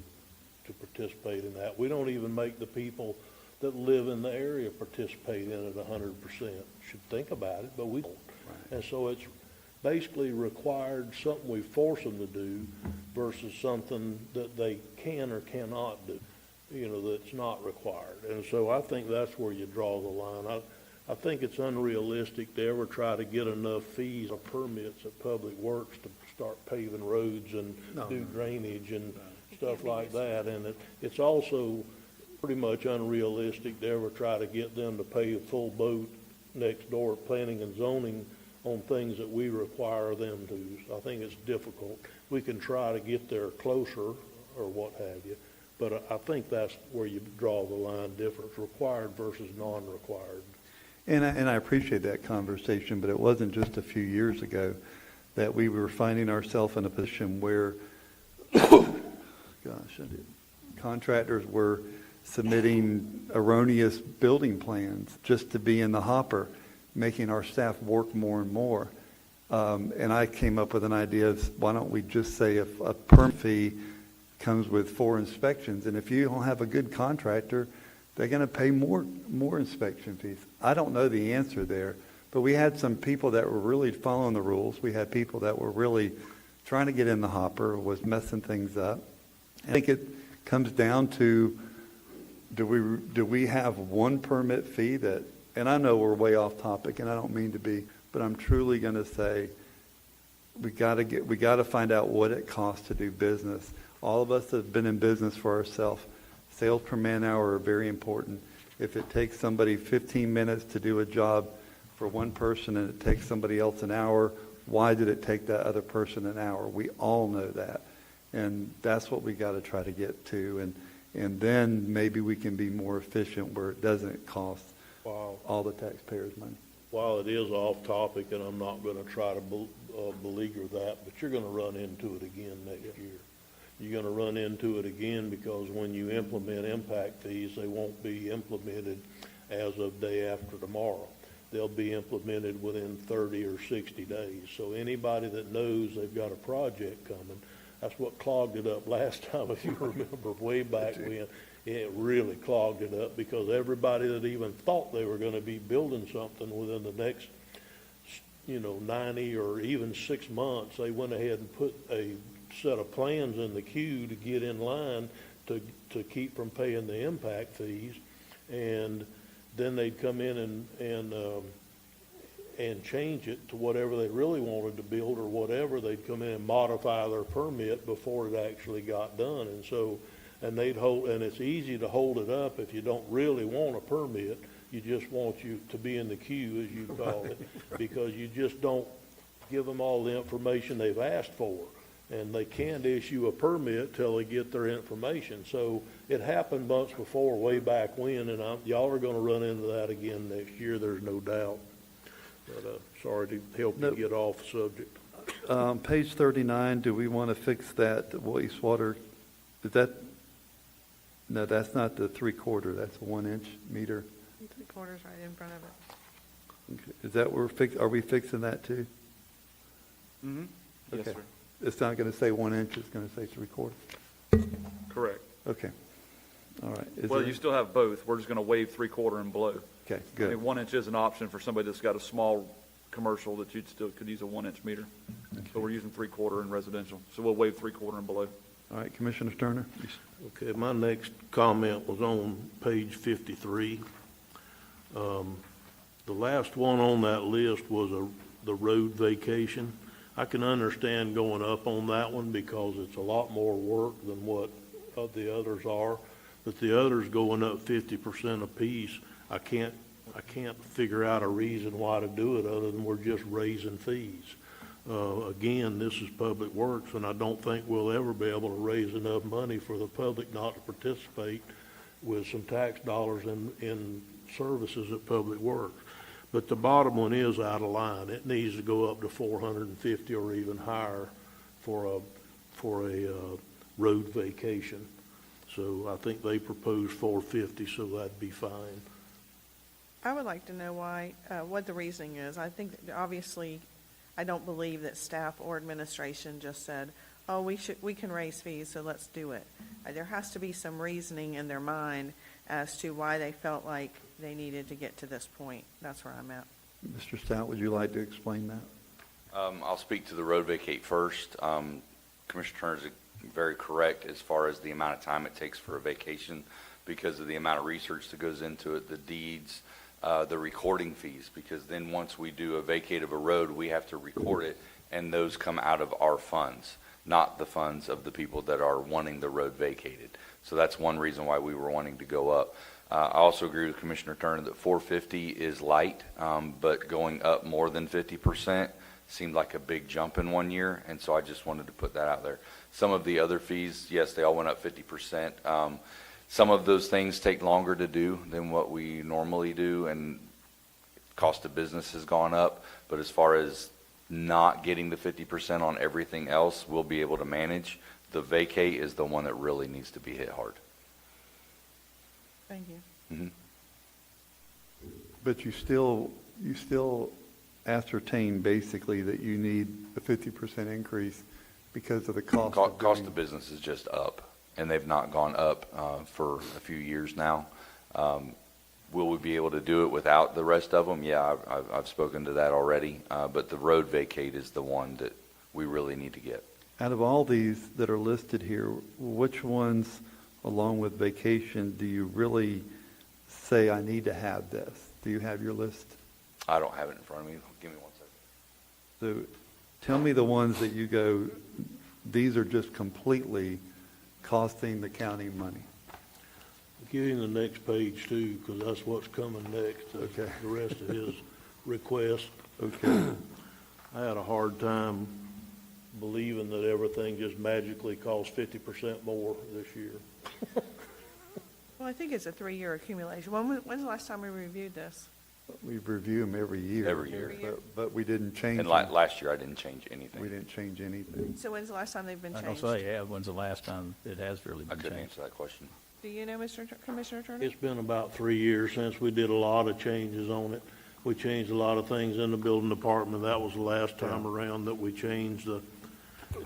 to participate in that. We don't even make the people that live in the area participate in it 100%. Should think about it, but we don't. Right. And so it's basically required, something we force them to do versus something that they can or cannot do, that's not required. And so I think that's where you draw the line. I think it's unrealistic to ever try to get enough fees or permits at Public Works to start paving roads and do drainage and stuff like that. And it's also pretty much unrealistic to ever try to get them to pay a full boat next door at planning and zoning on things that we require them to. So I think it's difficult. We can try to get there closer or what have you, but I think that's where you draw the line difference, required versus non-required. And I appreciate that conversation, but it wasn't just a few years ago that we were finding ourselves in a position where, contractors were submitting erroneous building plans just to be in the hopper, making our staff work more and more. And I came up with an idea of, why don't we just say if a permit fee comes with 4 inspections, and if you don't have a good contractor, they're going to pay more inspection fees. I don't know the answer there, but we had some people that were really following the rules. We had people that were really trying to get in the hopper, was messing things up. I think it comes down to, do we have one permit fee that, and I know we're way off topic, and I don't mean to be, but I'm truly going to say we got to find out what it costs to do business. All of us have been in business for ourselves. Sales per man hour are very important. If it takes somebody 15 minutes to do a job for one person and it takes somebody else an hour, why did it take that other person an hour? We all know that. And that's what we got to try to get to. And then maybe we can be more efficient where it doesn't cost all the taxpayers' money. While it is off topic, and I'm not going to try to beleaguer that, but you're going to run into it again next year. You're going to run into it again because when you implement impact fees, they won't be implemented as of day after tomorrow. They'll be implemented within 30 or 60 days. So anybody that knows they've got a project coming, that's what clogged it up last time, if you remember, way back when. It really clogged it up because everybody that even thought they were going to be building something within the next, 90 or even 6 months, they went ahead and put a set of plans in the queue to get in line to keep from paying the impact fees. And then they'd come in and change it to whatever they really wanted to build or whatever. They'd come in and modify their permit before it actually got done. And so, and they'd hold, and it's easy to hold it up if you don't really want a permit. You just want you to be in the queue, as you call it, because you just don't give them all the information they've asked for. And they can't issue a permit till they get their information. So it happened months before, way back when, and y'all are going to run into that again next year, there's no doubt. But sorry to help you get off the subject. Page 39, do we want to fix that wastewater? Is that, no, that's not the 3/4, that's a 1-inch meter. 3/4 right in front of it. Okay. Is that are we fixing that too? Mm-hmm. Yes, Okay. sir. It's not going to say 1 inch, it's going to say 3/4. Correct. Okay. All right. Well, you still have both. We're just going to waive 3/4 and below. Okay, I good. mean, 1 inch is an option for somebody that's got a small commercial that you still could use a 1-inch meter. So we're using 3/4 in residential. So we'll waive 3/4 and below. All right, Commissioner Turner? Okay, my next comment was on page 53. The last one on that list was the road vacation. I can understand going up on that one because it's a lot more work than what the others are. But the others going up 50% apiece, I can't figure out a reason why to do it other than we're just raising fees. Again, this is public works, and I don't think we'll ever be able to raise enough money for the public not to participate with some tax dollars in services at public works. But the bottom one is out of line. It needs to go up to 450 or even higher for a road vacation. So I think they proposed 450, so that'd be fine. I would like to know why, what the reasoning is. I think that obviously, I don't believe that staff or administration just said, oh, we can raise fees, so let's do it. There has to be some reasoning in their mind as to why they felt like they needed to get to this point. That's where I'm at. Mr. Stout, would you like to explain that? I'll speak to the road vacate first. Commissioner Turner is very correct as far as the amount of time it takes for a vacation because of the amount of research that goes into it, the deeds, the recording fees, because then once we do a vacate of a road, we have to record it, and those come out of our funds, not the funds of the people that are wanting the road vacated. So that's one reason why we were wanting to go up. I also agree with Commissioner Turner that 450 is light, but going up more than 50% seemed like a big jump in 1 year, and so I just wanted to put that out there. Some of the other fees, yes, they all went up 50%. Some of those things take longer to do than what we normally do, and cost of business has gone up, but as far as not getting the 50% on everything else, we'll be able to manage. The vacate is the one that really needs to be hit hard. Thank you. Mhm. But you still ascertain basically that you need a 50% increase because of the cost of Cost doing- of business is just up, and they've not gone up for a few years now. Will we be able to do it without the rest of them? Yeah, I've spoken to that already, but the road vacate is the one that we really need to get. Out of all these that are listed here, which ones, along with vacation, do you really say, I need to have this? Do you have your list? I don't have it in front of me. Give me 1 second. So tell me the ones that you go, these are just completely costing the county money. Give him the next page too, because that's what's coming next, Okay. the rest of his request. Okay. I had a hard time believing that everything just magically costs 50% more this year. Well, I think it's a 3-year accumulation. When's the last time we reviewed this? We review them every year. Every year. Every year. But we didn't change And them. last year, I didn't change We anything. didn't change anything. So when's the last time they've been I'm changed? gonna say, yeah, when's the last time it has really I been couldn't changed? answer that question. Do you know, Commissioner Turner? It's been about 3 years since we did a lot of changes on it. We changed a lot of things in the building department. That was the last time around that we changed the,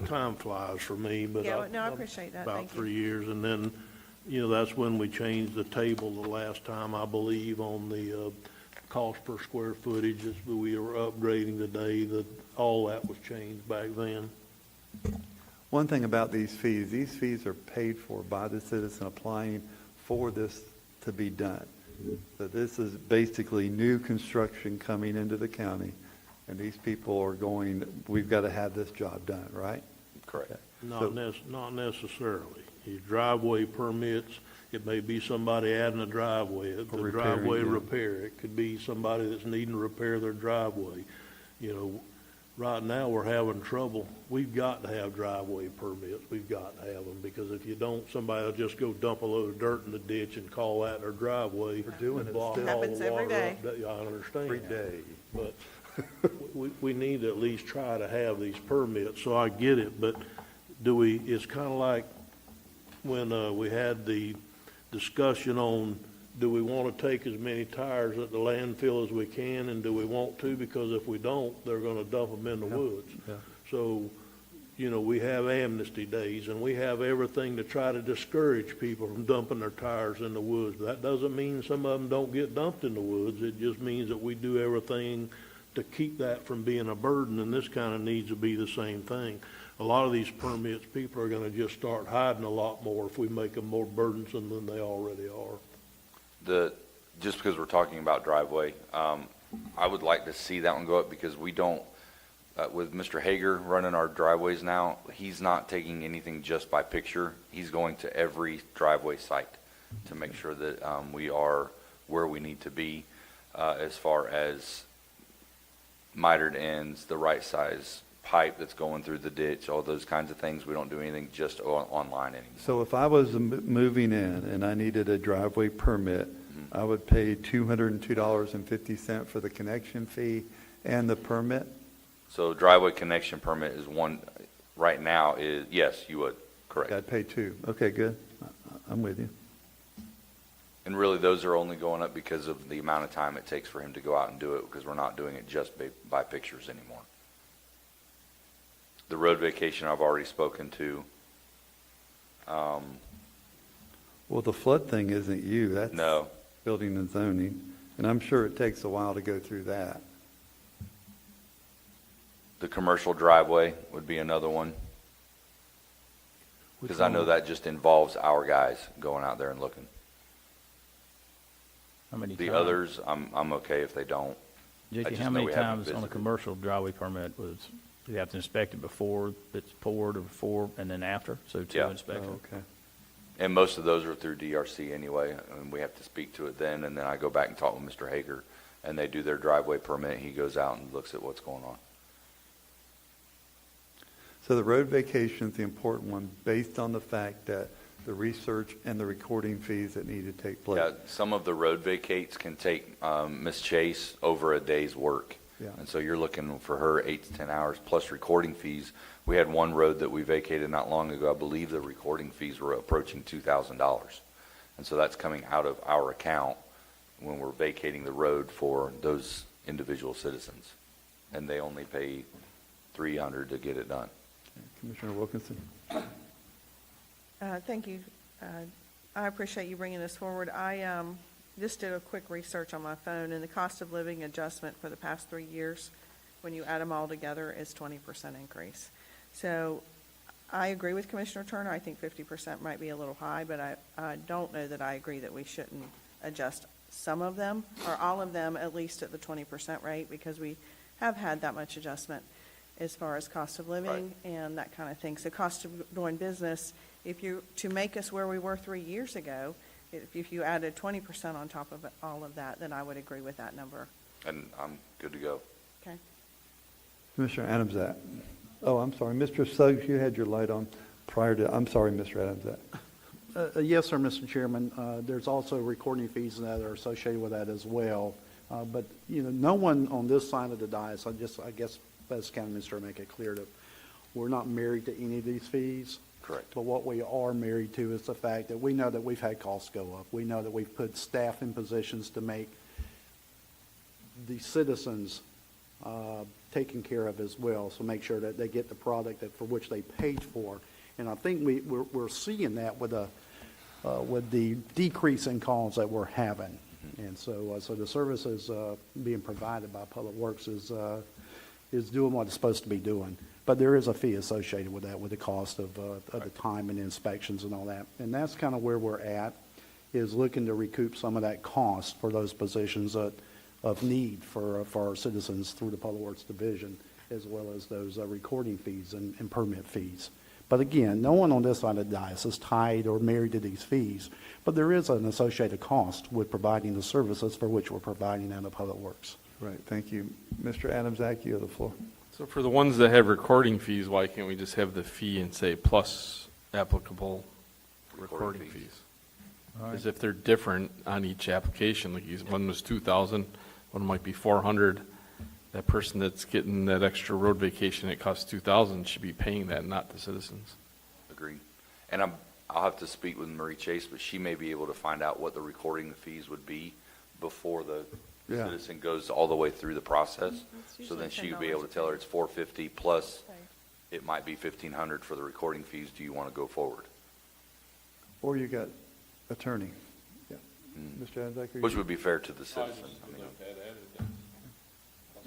time flies for me, but. Yeah, no, I appreciate that. About Thank you. 3 years, and then, that's when we changed the table the last time, I believe, on the, cost per square footage, as we were upgrading today, that, all that was changed back then. One thing about these fees are paid for by the citizen applying for this to be done. So this is basically new construction coming into the county, and these people are going, we've got to have this job done, right? Correct. Not necessarily. Your driveway permits, it may be somebody adding a driveway, the repairing, driveway yeah. repair. It could be somebody that's needing to repair their driveway. Right now, we're having trouble. We've got to have driveway permits. We've got to have them, because if you don't, somebody will just go dump a load of dirt in the ditch and call that their driveway. We're doing and it block still. all the Happens every water day. up. I understand. Every day. But we need to at least try to have these permits, so I get it, but it's kind of like when we had the discussion on, do we want to take as many tires at the landfill as we can, and do we want to? Because if we don't, they're going to dump them in the woods. Yeah. So, we have amnesty days, and we have everything to try to discourage people from dumping their tires in the woods. That doesn't mean some of them don't get dumped in the woods. It just means that we do everything to keep that from being a burden, and this kind of needs to be the same thing. A lot of these permits, people are going to just start hiding a lot more if we make them more burdensome than they already are. Just because we're talking about driveway, I would like to see that one go up, because we don't, with Mr. Hager running our driveways now, he's not taking anything just by picture. He's going to every driveway site to make sure that we are where we need to be as far as mitered ends, the right size pipe that's going through the ditch, all those kinds of things. We don't do anything just online anymore. So if I was moving in and I needed a driveway permit, I would pay $202.50 for the connection fee and the permit? So driveway connection permit is one, right now is, yes, you would, correct. I'd pay two. Okay, good. I'm with you. And really, those are only going up because of the amount of time it takes for him to go out and do it, because we're not doing it just by pictures anymore. The road vacation I've already spoken to. Well, the flood thing isn't you. That's No, building and zoning. And I'm sure it takes a while to go through that. the commercial driveway would be another one, because I know that just involves our guys going out there and looking. How many The times? others, I'm okay if they don't. I J.T., just how know many we haven't times on a visited. commercial driveway permit do you have to inspect it before it's poured, or before and then after? So two Yeah. Oh, inspections? okay. And most of those are through DRC anyway, and we have to speak to it then, and then I go back and talk with Mr. Hager, and they do their driveway permit. He goes out and looks at what's going on. So the road vacation is the important one, based on the fact that the research and the recording fees that need to take place. Yeah, some of the road vacates can take Ms. Chase over a day's work. Yeah. And so you're looking for her 8 to 10 hours plus recording fees. We had one road that we vacated not long ago. I believe the recording fees were approaching $2,000. And so that's coming out of our account when we're vacating the road for those individual citizens. And they only pay $300 to get it done. Commissioner Wilkinson? Thank you. I appreciate you bringing this forward. I just did a quick research on my phone, and the cost of living adjustment for the past 3 years, when you add them all together, is 20% increase. So I agree with Commissioner Turner. I think 50% might be a little high, but I don't know that I agree that we shouldn't adjust some of them, or all of them, at least at the 20% rate, because we have had that much adjustment as far as cost of living and that kind of thing. So cost of doing business, to make us where we were 3 years ago, if you added 20% on top of all of that, then I would agree with that number. And I'm good to go. Okay. Commissioner Adamzak? Oh, I'm sorry, Mr. Suggs, you had your light on prior to, I'm sorry, Mr. Adamzak. Yes, sir, Mr. Chairman. There's also recording fees that are associated with that as well. But, no one on this side of the dais, I guess, as County Minister, make it clear that we're not married to any of these fees. Correct. But what we are married to is the fact that we know that we've had costs go up. We know that we've put staff in positions to make the citizens taken care of as well, so make sure that they get the product for which they paid for. And I think we're seeing that with the decrease in calls that we're having. And so the services being provided by Public Works is doing what it's supposed to be doing. But there is a fee associated with that, with the cost of the time and inspections and all that. And that's kind of where we're at, is looking to recoup some of that cost for those positions of need for our citizens through the Public Works Division, as well as those recording fees and permit fees. But again, no one on this side of the dais is tied or married to these fees, but there is an associated cost with providing the services for which we're providing out of Public Works. Right, thank you. Mr. Adamzak, you have the floor. So for the ones that have recording fees, why can't we just have the fee and say plus applicable recording Recording fees. fees? Because if they're different on each application, like one was 2,000, one might be 400, that person that's getting that extra road vacation, it costs 2,000, should be paying that, not the citizens. Agreed. And I'll have to speak with Marie Chase, but she may be able to find out what the recording fees would be before the Yeah. citizen goes all the way through the process. It's So then usually she would be able to tell her it's $450 plus it might be $1,500 for the recording fees. Do you want to go forward? Or you got attorney. Yeah. Mr. Adamzak? Which would be fair to the citizen. I mean,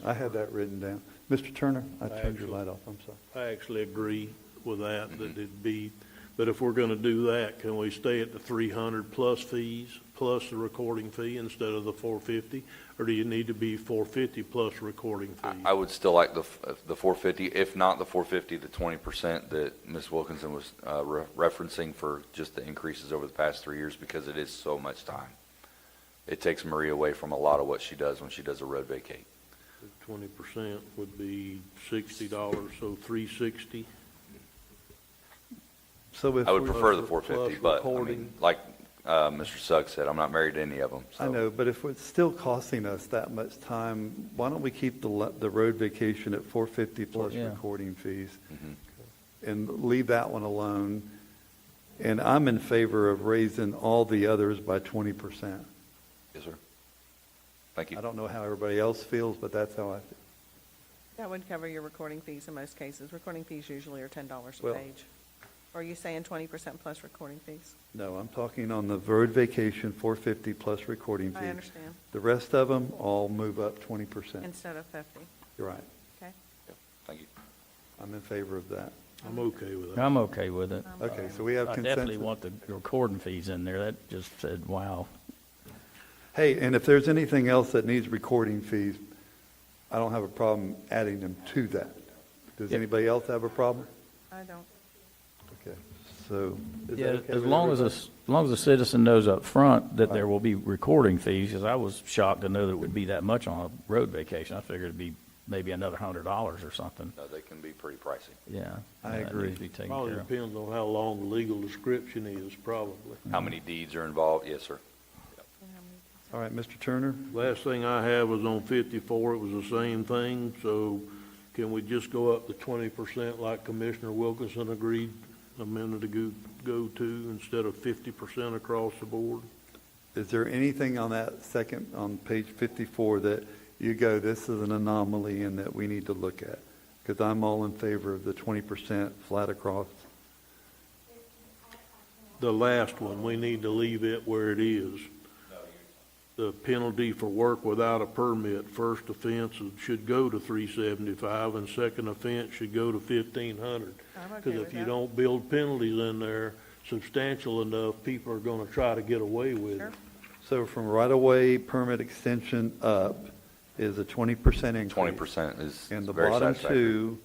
I had that written down. Mr. Turner, I turned your Actually- light off, I'm sorry. I actually agree with that it'd be, but if we're gonna do that, can we stay at the 300 plus fees, plus the recording fee instead of the 450? Or do you need to be 450 plus recording fees? I would still like the 450, if not the 450, the 20% that Ms. Wilkinson was referencing for just the increases over the past 3 years, because it is so much time. It takes Marie away from a lot of what she does when she does a road vacate. 20% would be $60, so 360. So if I would we- prefer the Plus 450, but I recording. mean, like Mr. Suggs said, I'm not married to any of them. I so- know, but if it's still costing us that much time, why don't we keep the road vacation at 450 plus Yeah. recording fees? Mhm. And leave that one alone. And I'm in favor of raising all the others by 20%. Yes, sir. Thank you. I don't know how everybody else feels, but that's how I feel. That would cover your recording fees in most cases. Recording fees usually are $10 a Well- page. Or are you saying 20% plus recording fees? No, I'm talking on the road vacation, 450 plus recording fees. I understand. The rest of them all move up 20%. Instead of 50, You're right. okay? Thank you. I'm in favor of that. I'm okay with that. I'm okay with it. Okay, so we have I consensus. definitely want the recording fees in there. That just said, wow. Hey, and if there's anything else that needs recording fees, I don't have a problem adding them to that. Does Yep. anybody else have a problem? I don't. Okay, so is that Yeah, okay as with long as, everybody? as long as the citizen knows up front that there will be recording fees, because I was shocked to know that it would be that much on a road vacation. I figured it'd be maybe another $100 or something. No, they can be pretty pricey. Yeah. I that agree. needs to be taken Probably care of. depends on how long the legal description is, probably. How many deeds are involved? Yes, sir. All right, Mr. Turner? Last thing I have was on 54, it was the same thing, so can we just go up to 20% like Commissioner Wilkinson agreed a minute ago, go to instead of 50% across the board? Is there anything on that second, on page 54, that you go, this is an anomaly and that we need to look at? Because I'm all in favor of the 20% flat across. The last one, we need to leave it where it is. The penalty for work without a permit, first offense should go to $375, and second offense should go to $1,500. I'm okay Because with if you that. don't build penalties in there substantial enough, people are gonna try to get away with Sure. it. So from right-of-way permit extension up is a 20% increase. 20% is And the very bottom satisfactory. two,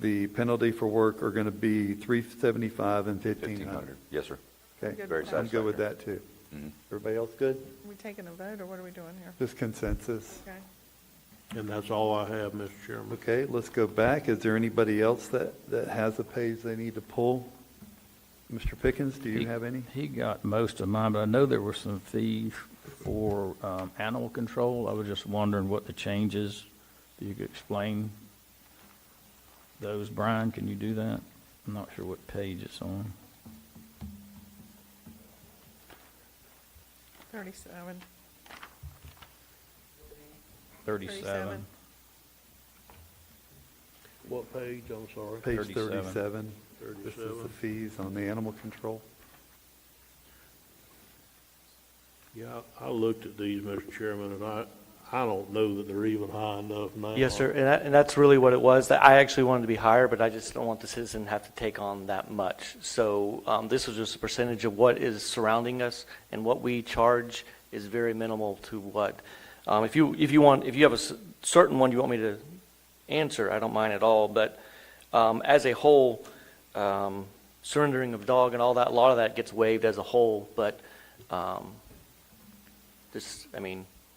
the penalty for work are going to be $375 and $1,500. 1,500, yes, sir. Okay, Good Very with that. I'm good with that, too. Mhm. Everybody else good? Are we taking a vote, or what are we doing here? Just consensus. Okay. And that's all I have, Mr. Chairman. Okay, let's go back. Is there anybody else that has a page they need to pull? Mr. Pickens, do you have any? He got most of mine, but I know there were some fees for animal control. I was just wondering what the changes, if you could explain those. Brian, can you do that? I'm not sure what page it's on. 37. 37. What page, I'm sorry? Page 37. 37. This is 37. the fees on the animal control. Yeah, I looked at these, Mr. Chairman, and I don't know that they're even high enough now. Yes, sir, and that's really what it was. That I actually wanted to be higher, but I just don't want the citizen to have to take on that much. So this was just a percentage of what is surrounding us, and what we charge is very minimal to what. If you have a certain one you want me to answer, I don't mind at all. But as a whole, surrendering of dog and all that, a lot of that gets waived as a whole. But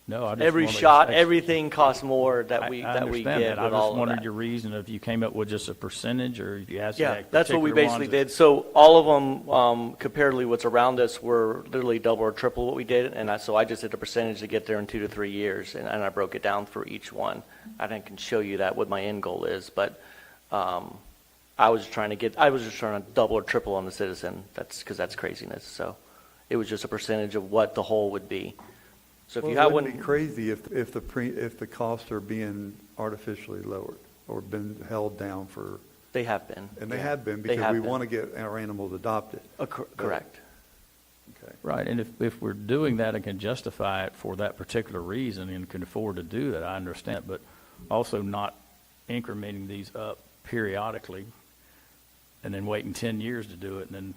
No, I just every wanted to shot, say- everything costs more that we I that we understand get that. I with just all of wondered that. your reason, if you came up with just a percentage, or if you actually Yeah, had that's what we particular basically ones that- did. So all of them, comparatively what's around us, were literally double or triple what we did. And so I just did a percentage to get there in 2 to 3 years, and I broke it down for each one. I can show you that, what my end goal is, but I was just trying to double or triple on the citizen. Because that's craziness. So it was just a percentage of what the whole would be. So if Well, you it have wouldn't one, be crazy if the costs are being artificially lowered or been held down for, they have been. and they Yeah. have been, They because have we been. want to get our animals adopted. Correct. Okay. Right, and if we're doing that and can justify it for that particular reason and can afford to do that, I understand, but also not incrementing these up periodically and then waiting 10 years to do it, and then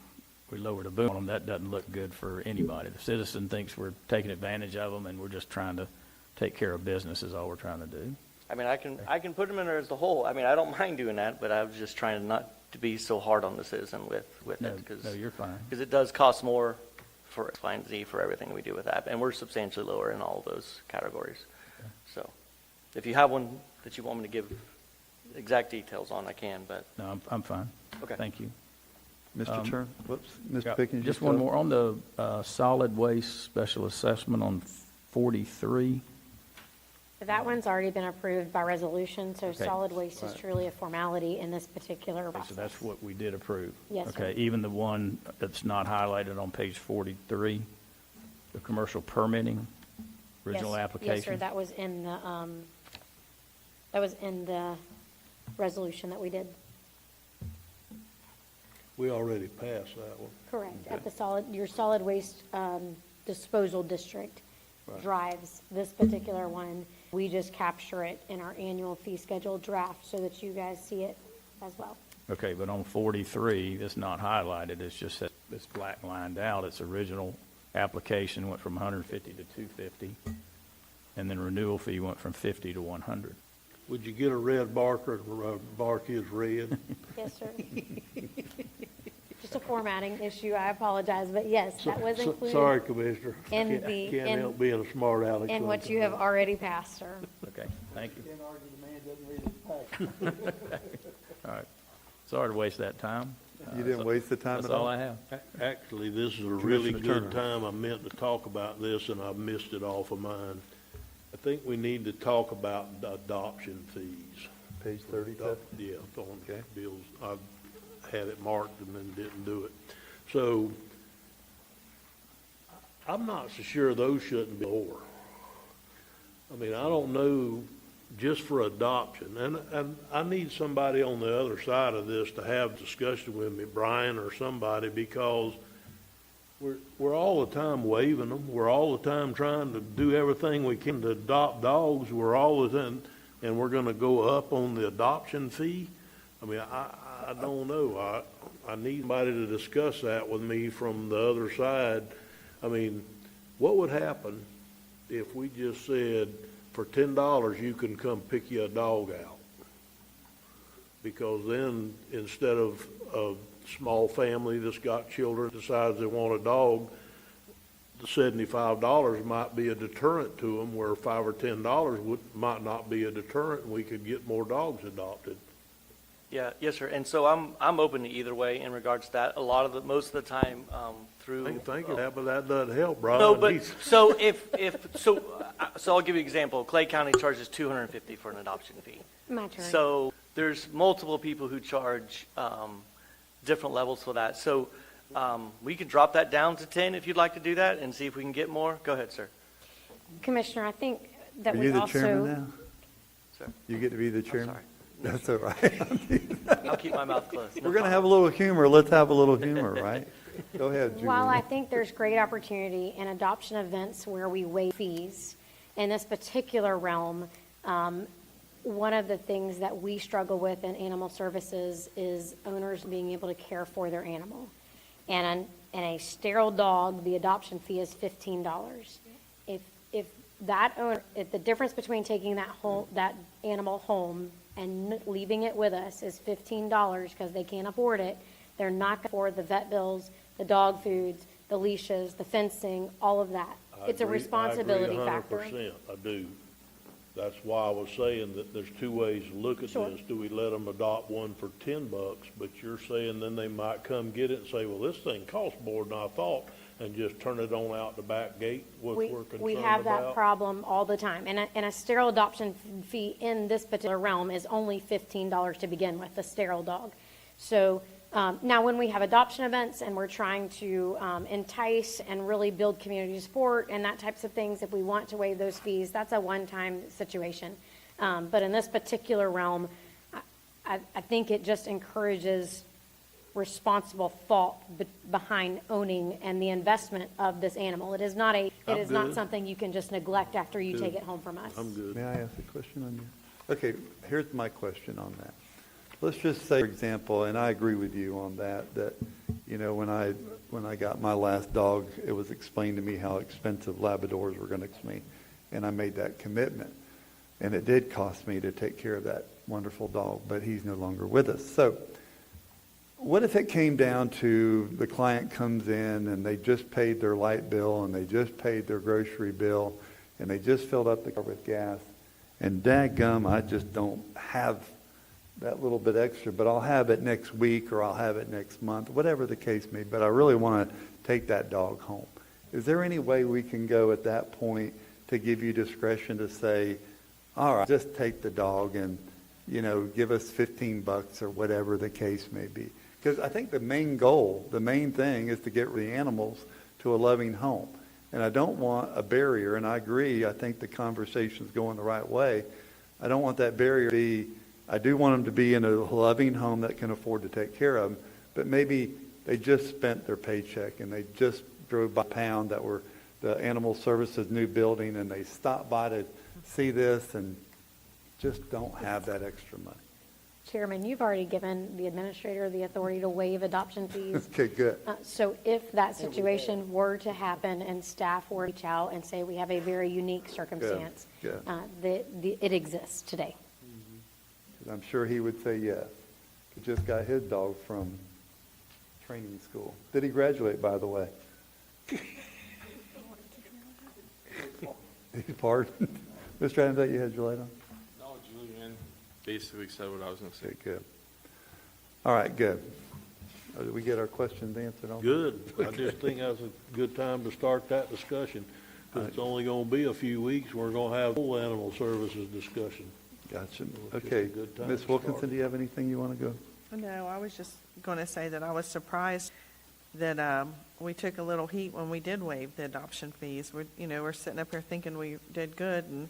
we lower the boom on them, that doesn't look good for anybody. The citizen thinks we're taking advantage of them, and we're just trying to take care of business is all we're trying to do. I can put them in there as the whole. I don't mind doing that, but I was just trying not to be so hard on the citizen with No, it. Because no, you're fine. it does cost more for X, Y, and Z for everything we do with that. And we're substantially lower in all of those categories. So if you have one that you want me to give exact details on, I can, but No, I'm fine. Okay. Thank you. Mr. Turner, whoops, Yeah, Mr. Pickens? you Just one still- more, on the solid waste special assessment on 43. That one's already been approved by resolution, so Okay. solid waste is Right. truly a formality in this particular Okay, process. so that's what we did approve? Yes, sir. Okay, even the one that's not highlighted on page 43, the commercial permitting, original Yes. application? Yes, sir, that was in the resolution that we did. We already passed that one. Correct. At your solid waste disposal district drives this particular one. We just capture it in our annual fee schedule draft so that you guys see it as well. Okay, but on 43, it's not highlighted, it's just that it's black lined out. Its original application went from 150 to 250, and then renewal fee went from 50 to 100. Would you get a red marker and mark his red? Yes, sir. Just a formatting issue, I apologize, but yes, that was included. Sorry, Commissioner. in Can't- the- Can't in- help being a smart aleck. And what you have already passed, sir. Okay, thank you. All right, sorry to waste that time. You didn't waste the time That's at all? all I have. Actually, this is a really Commissioner good Turner. time. I meant to talk about this, and I missed it off of mine. I think we need to talk about adoption fees. Page 37? Yeah, on Okay. bills. had it marked and then didn't do it. So I'm not so sure those shouldn't be over. I mean, I don't know, just for adoption, and I need somebody on the other side of this to have discussion with me, Brian or somebody, because we're all the time waiving them. We're all the time trying to do everything we can to adopt dogs. We're all the time, and we're going to go up on the adoption fee. I mean, I don't know. I need somebody to discuss that with me from the other side. I mean, what would happen if we just said, for $10, you can come pick you a dog out? Because then, instead of a small family that's got children decides they want a dog, the $75 might be a deterrent to them, where $5 or $10 might not be a deterrent, and we could get more dogs adopted. Yeah, yes, sir. And so I'm open to either way in regards to that. Most of the time, through. I ain't thinking that, but that doesn't help, Brian. No, but, so so I'll give you an example. Clay County charges $250 for an adoption fee. My turn. So there's multiple people who charge, different levels for that. So, we could drop that down to 10 if you'd like to do that and see if we can get more. Go ahead, sir. Commissioner, I think that Are we you the also. chairman now? Sir. You get to be the chairman? sorry. That's all right. I'll keep my mouth closed. No We're going to problem. have a little humor. Let's have a little humor, right? Go ahead, Julie. While I think there's great opportunity in adoption events where we waive fees, in this particular realm, one of the things that we struggle with in animal services is owners being able to care for their animal. And a sterile dog, the adoption fee is $15. If that owner, if the difference between taking that animal home and leaving it with us is $15 because they can't afford it, they're not going to afford the vet bills, the dog foods, the leashes, the fencing, all of that. It's a responsibility factor. I agree 100%, I do. That's why I was saying that there's two ways to look at Sure. this. Do we let them adopt one for $10? But you're saying then they might come get it and say, well, this thing costs more than I thought, and just turn it on out the back gate, what we're concerned about. We have that problem all the time. And a sterile adoption fee in this particular realm is only $15 to begin with, a sterile dog. So now when we have adoption events and we're trying to entice and really build community support and that types of things, if we want to waive those fees, that's a one-time situation. But in this particular realm, I think it just encourages responsible thought behind owning and the investment of this animal. It is not not something you can just neglect after you take it home from us. I'm good. May I ask a question on you? Okay, here's my question on that. Let's just say, for example, and I agree with you on that, you know, when I got my last dog, it was explained to me how expensive Labradors were going to cost me, and I made that commitment. And it did cost me to take care of that wonderful dog, but he's no longer with us. So what if it came down to the client comes in and they just paid their light bill and they just paid their grocery bill and they just filled up the car with gas, and dadgum, I just don't have that little bit extra, but I'll have it next week or I'll have it next month, whatever the case may be, but I really want to take that dog home. Is there any way we can go at that point to give you discretion to say, all right, just take the dog and, you know, give us $15 or whatever the case may be? Because I think the main goal, the main thing is to get the animals to a loving home. And I don't want a barrier, and I agree, I think the conversation's going the right way. I don't want that barrier to be, I do want them to be in a loving home that can afford to take care of them, but maybe they just spent their paycheck and they just drove by Pound that were the Animal Services new building, and they stopped by to see this and just don't have that extra money. Chairman, you've already given the administrator the authority to waive adoption fees. Okay, good. So if that situation were to happen and staff were to reach out and say we have a very unique circumstance, Good. it exists today. I'm sure he would say yes. He just got his dog from training school. Did he graduate, by the way? Pardon? Mr. Adams, that you had your light on? No, Julian basically said what I was going to say. Okay, good. All right, good. Did we get our questions answered? Good. I just think that's a good time to start that discussion, because it's only going to be a few weeks. We're going to have a full animal services discussion. Gotcha. It's just Okay. a good time Ms. to Wilkinson, start. do you have anything you want to go? No, I was just going to say that I was surprised that we took a little heat when we did waive the adoption fees. We're sitting up here thinking we did good, and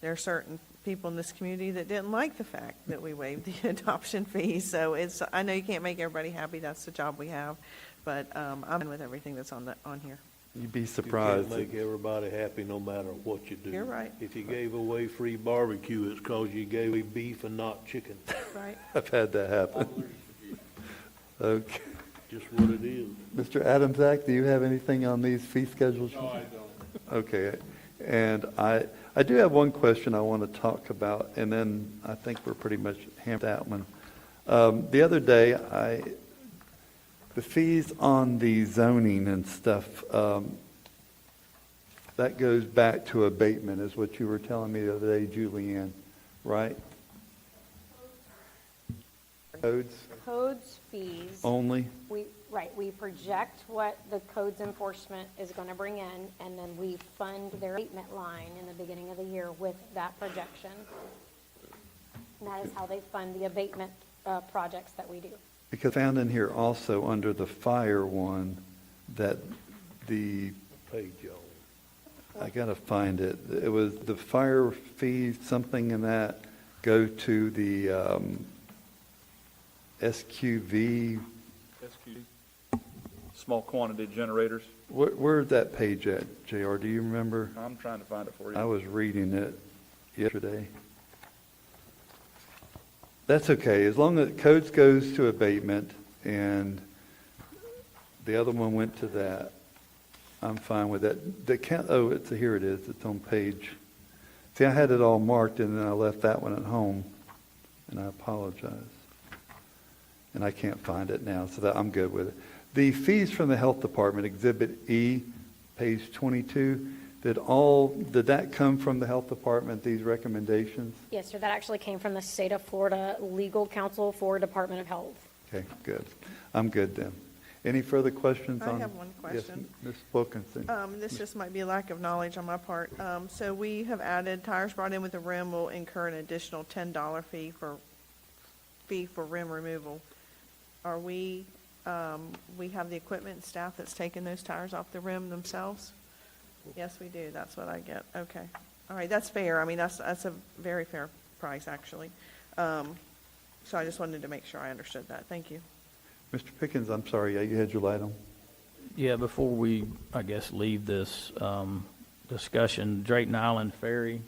there are certain people in this community that didn't like the fact that we waived the adoption fees. So I know you can't make everybody happy. That's the job we have. But I'm in with everything that's on here. You'd be You surprised. can't make everybody happy no matter what you do. You're right. If you gave away free barbecue, it's 'cause you gave away beef and not chicken. Right. I've had that happen. Okay. Just what it is. Mr. Adamsack, do you have anything on these fee schedules? No, I don't. Okay. And I do have one question I want to talk about, and then I think we're pretty much hammered that one. The other day, the fees on the zoning and stuff, that goes back to abatement, is what you were telling me the other day, Julianne, right? Codes fees. Only? We project what the codes enforcement is going to bring in, and then we fund their abatement line in the beginning of the year with that projection. And that is how they fund the abatement projects that we do. Because I found in here also under the fire one that the, Page y'all. I gotta find it. It was the fire fees, something in that, go to the SQV. Small quantity generators. Where's that page at, JR? Do you remember? I'm trying to find it for you. I was reading it yesterday. That's okay, as long as codes goes to abatement and the other one went to that, I'm fine with that. Here it is, it's on page. See, I had it all marked and then I left that one at home, and I apologize. And I can't find it now, so that I'm good with it. The fees from the health department, Exhibit E, page 22, did that come from the health department, these recommendations? Yes, sir, that actually came from the State of Florida Legal Counsel for Department of Health. Okay, good. I'm good then. Any further questions I on? have one question. Yes, Ms. Wilkinson. This just might be a lack of knowledge on my part. So we have added tires brought in with a rim will incur an additional $10 fee for rim removal. Are we have the equipment and staff that's taking those tires off the rim themselves? Yes, we do. That's what I get. Okay. All right, that's fair. I mean, that's a very fair price, actually. So I just wanted to make sure I understood that. Thank you. Mr. Pickens, I'm sorry, you had your light on. Yeah, before we, I guess, leave this discussion, Drayton Island Ferry,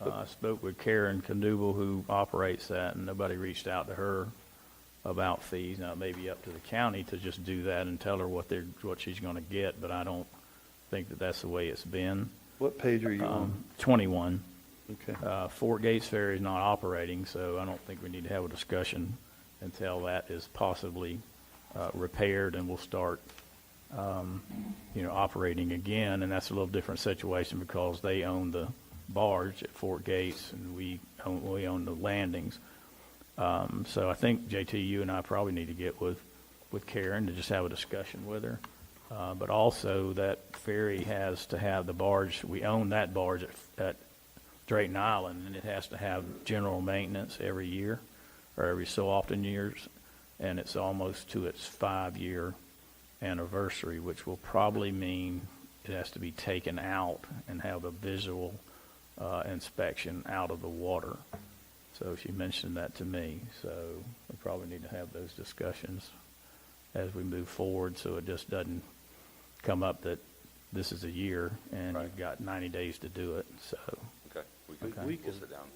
I spoke with Karen Conduble, who operates that, and nobody reached out to her about fees. Now, it may be up to the county to just do that and tell her what she's going to get, but I don't think that that's the way it's been. What page are you on? 21. Okay. Fort Gates Ferry is not operating, so I don't think we need to have a discussion until that is possibly repaired and we'll start, operating again. And that's a little different situation because they own the barge at Fort Gates and we own the landings. So I think, JT, you and I probably need to get with Karen to just have a discussion with her. But also that ferry has to have the barge, we own that barge at Drayton Island, and it has to have general maintenance every year or every so often years, and it's almost to its 5-year anniversary, which will probably mean it has to be taken out and have a visual inspection out of the water. So she mentioned that to me, so we probably need to have those discussions as we move forward so it just doesn't come up that this is a year and Right. you've got 90 days to do it, so. Okay, We we'll can- sit down.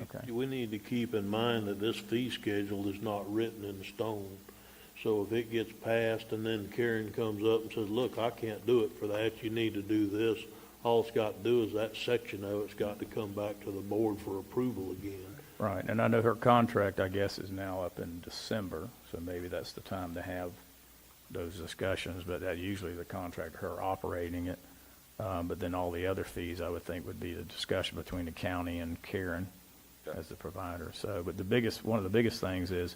Okay. We need to keep in mind that this fee schedule is not written in stone. So if it gets passed and then Karen comes up and says, look, I can't do it for that, you need to do this, all it's got to do is that section of it's got to come back to the board for approval again. Right, and I know her contract, I guess, is now up in December, so maybe that's the time to have those discussions, but that usually the contract, her operating it. But then all the other fees, I would think, would be the discussion between the county and Karen as the provider. So, but one of the biggest things is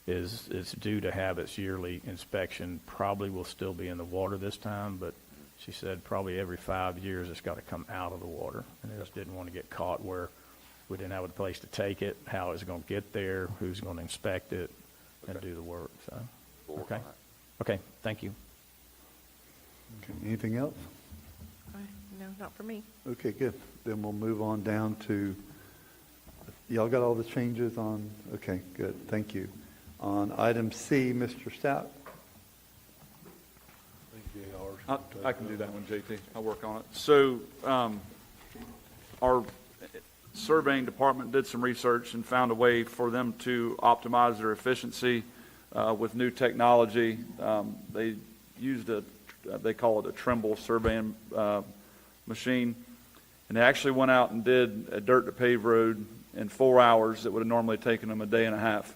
it's due to have its yearly inspection. Probably will still be in the water this time, but she said probably every 5 years it's got to come out of the water. And they just didn't want to get caught where we didn't have a place to take it, how it's going to get there, who's going to inspect it. and do the work, so. We'll work Okay. on that. Okay, thank you. Okay, anything else? No, not for me. Okay, good. Then we'll move on down to, y'all got all the changes on? Okay, good, thank you. On item C, Mr. Stout. I can do that one, JT. I'll work on it. So, our surveying department did some research and found a way for them to optimize their efficiency with new technology. They used they call it a Trimble surveying machine, and they actually went out and did a dirt to pave road in 4 hours that would have normally taken them a day and a half.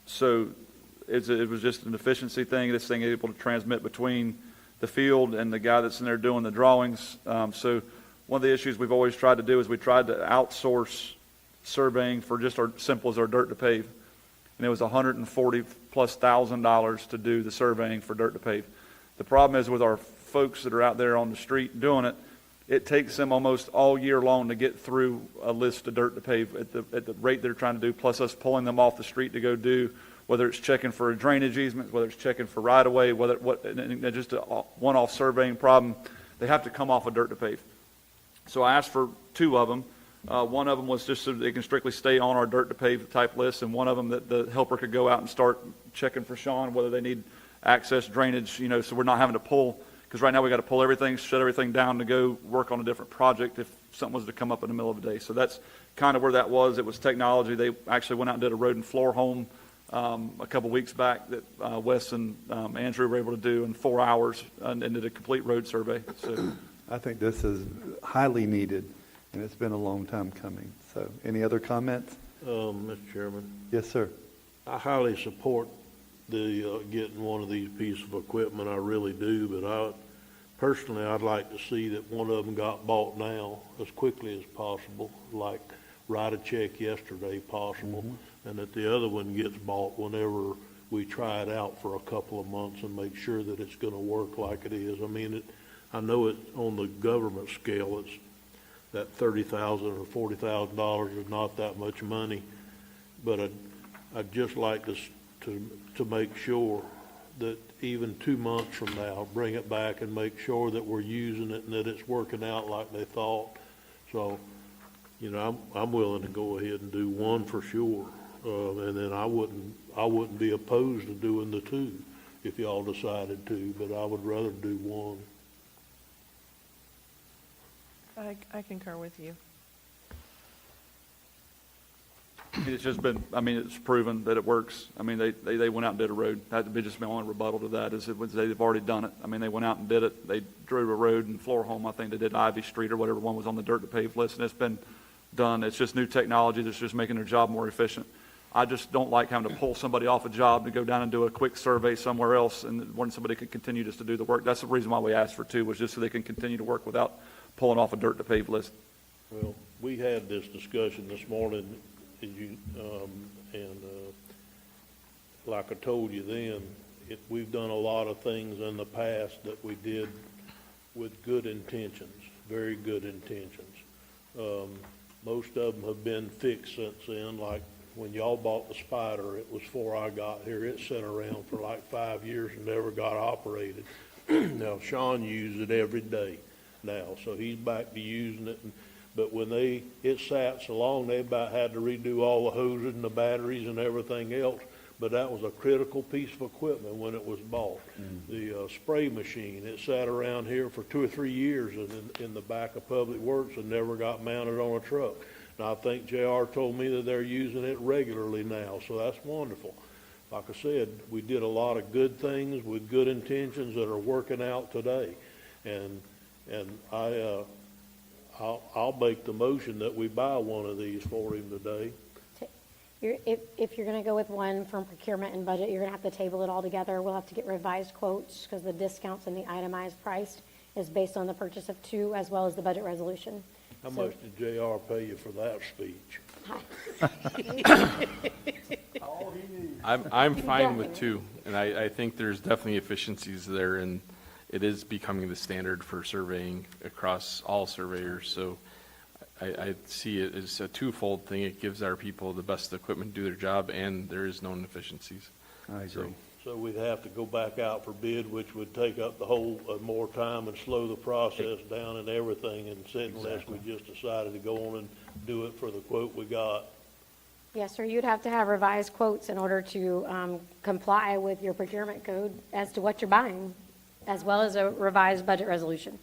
So it was just an efficiency thing. This thing is able to transmit between the field and the guy that's in there doing the drawings. So one of the issues we've always tried to do is we tried to outsource surveying for just our simple as our dirt to pave. And it was $140,000+ to do the surveying for dirt to pave. The problem is with our folks that are out there on the street doing it, it takes them almost all year long to get through a list of dirt to pave at the rate they're trying to do, plus us pulling them off the street to go do, whether it's checking for a drainage easement, whether it's checking for right-of-way, and just a one-off surveying problem, they have to come off of dirt to pave. So I asked for 2 of them. One of them was just so they can strictly stay on our dirt to pave type list, and one of them that the helper could go out and start checking for Sean, whether they need access drainage, so we're not having to pull, because right now we got to pull everything, shut everything down to go work on a different project if something was to come up in the middle of the day. So that's kind of where that was. It was technology. They actually went out and did a road and floor home a couple weeks back that Wes and Andrew were able to do in 4 hours and did a complete road survey. So I think this is highly needed, and it's been a long time coming. So any other comments? Mr. Chairman, Yes, sir. I highly support the getting one of these pieces of equipment. I really do, but personally, I'd like to see that one of them got bought now as quickly as possible, like write a check yesterday possible, and that the other one gets bought whenever we try it out for a couple of months and make sure that it's going to work like it is. I mean, I know it on the government scale, it's that $30,000 or $40,000 is not that much money, but I'd just like to make sure that even 2 months from now, bring it back and make sure that we're using it and that it's working out like they thought. So, I'm willing to go ahead and do one for sure, and then I wouldn't be opposed to doing the 2 if y'all decided to, but I would rather do one. I concur with you. it's just been, it's proven that it works. They went out and did a road. That'd be just my only rebuttal to that is they've already done it. They went out and did it. They drew a road and floor home. I think they did Ivy Street or whatever one was on the dirt to pave list, and it's been done. It's just new technology that's just making their job more efficient. I just don't like having to pull somebody off a job to go down and do a quick survey somewhere else and when somebody could continue just to do the work. That's the reason why we asked for 2, was just so they can continue to work without pulling off a dirt to pave list. Well, we had this discussion this morning, like I told you then, we've done a lot of things in the past that we did with good intentions, very good intentions. Most of them have been fixed since then, like when y'all bought the Spider, it was before I got here. It sat around for like 5 years and never got operated. Now, Sean uses it every day now, so he's back to using it. But when it sat so long, they about had to redo all the hoses and the batteries and everything else. But that was a critical piece of equipment when it was bought. The spray machine, it sat around here for 2 or 3 years in the back of Public Works and never got mounted on a truck. And I think JR told me that they're using it regularly now, so that's wonderful. Like I said, we did a lot of good things with good intentions that are working out today. And I'll make the motion that we buy one of these for him today. If you're going to go with one from procurement and budget, you're going to have to table it all together. We'll have to get revised quotes because the discounts and the itemized price is based on the purchase of 2 as well as the budget resolution. How much did JR pay you for that speech? I'm fine with 2, and I think there's definitely efficiencies there, and it is becoming the standard for surveying across all surveyors. So I see it as a twofold thing. It gives our people the best equipment to do their job, and there is no inefficiencies. I agree. So we'd have to go back out for bid, which would take up the whole, more time and slow the process down and everything, and sit unless we just decided to go on and do it for the quote we got. Yes, sir, you'd have to have revised quotes in order to comply with your procurement code as to what you're buying, as well as a revised budget resolution.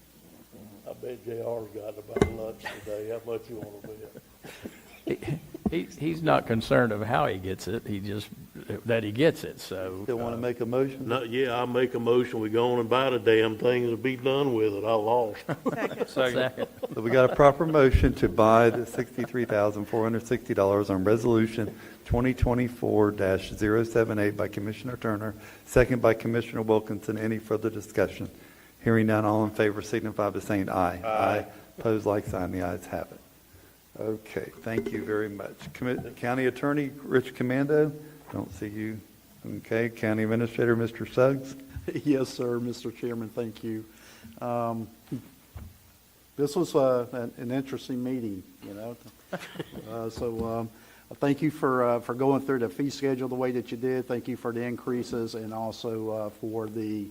I bet JR's gotten about lunch today. How much you want to bet? He's not concerned of how he gets it, he just, that he gets it, so. Still want to make a motion? No, yeah, I make a motion, we go on and buy the damn thing and be done with it. I lost. Second. So we got a proper motion to buy the $63,460 on Resolution 2024-078 by Commissioner Turner, second by Commissioner Wilkinson. Any further discussion? Hearing none, all in favor signify by saying aye. Aye. Opposed, like sign. The ayes have it. Okay, thank you very much. County Attorney Rich Commando, don't see you. Okay, County Administrator Mr. Suggs. Yes, sir, Mr. Chairman, thank you. This was an interesting meeting, you know. So thank you for going through the fee schedule the way that you did. Thank you for the increases and also for the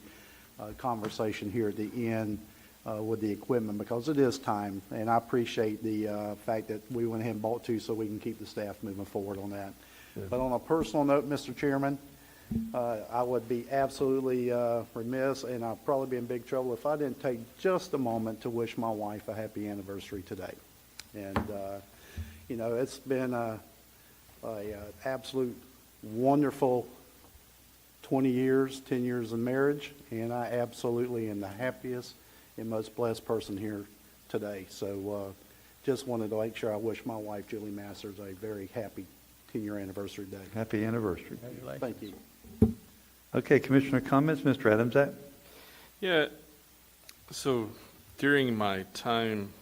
conversation here at the end with the equipment, because it is time. And I appreciate the fact that we went ahead and bought two so we can keep the staff moving forward on that. But on a personal note, Mr. Chairman, I would be absolutely remiss, and I'd probably be in big trouble if I didn't take just a moment to wish my wife a happy anniversary today. And, you know, it's been a absolute wonderful 20 years, 10 years of marriage, and I absolutely am the happiest and most blessed person here today. So just wanted to make sure I wish my wife, Julie Masters, a very happy 10-year anniversary day. Happy anniversary. Thank you. Okay, Commissioner comments, Mr. Adamczak? Yeah, so during my time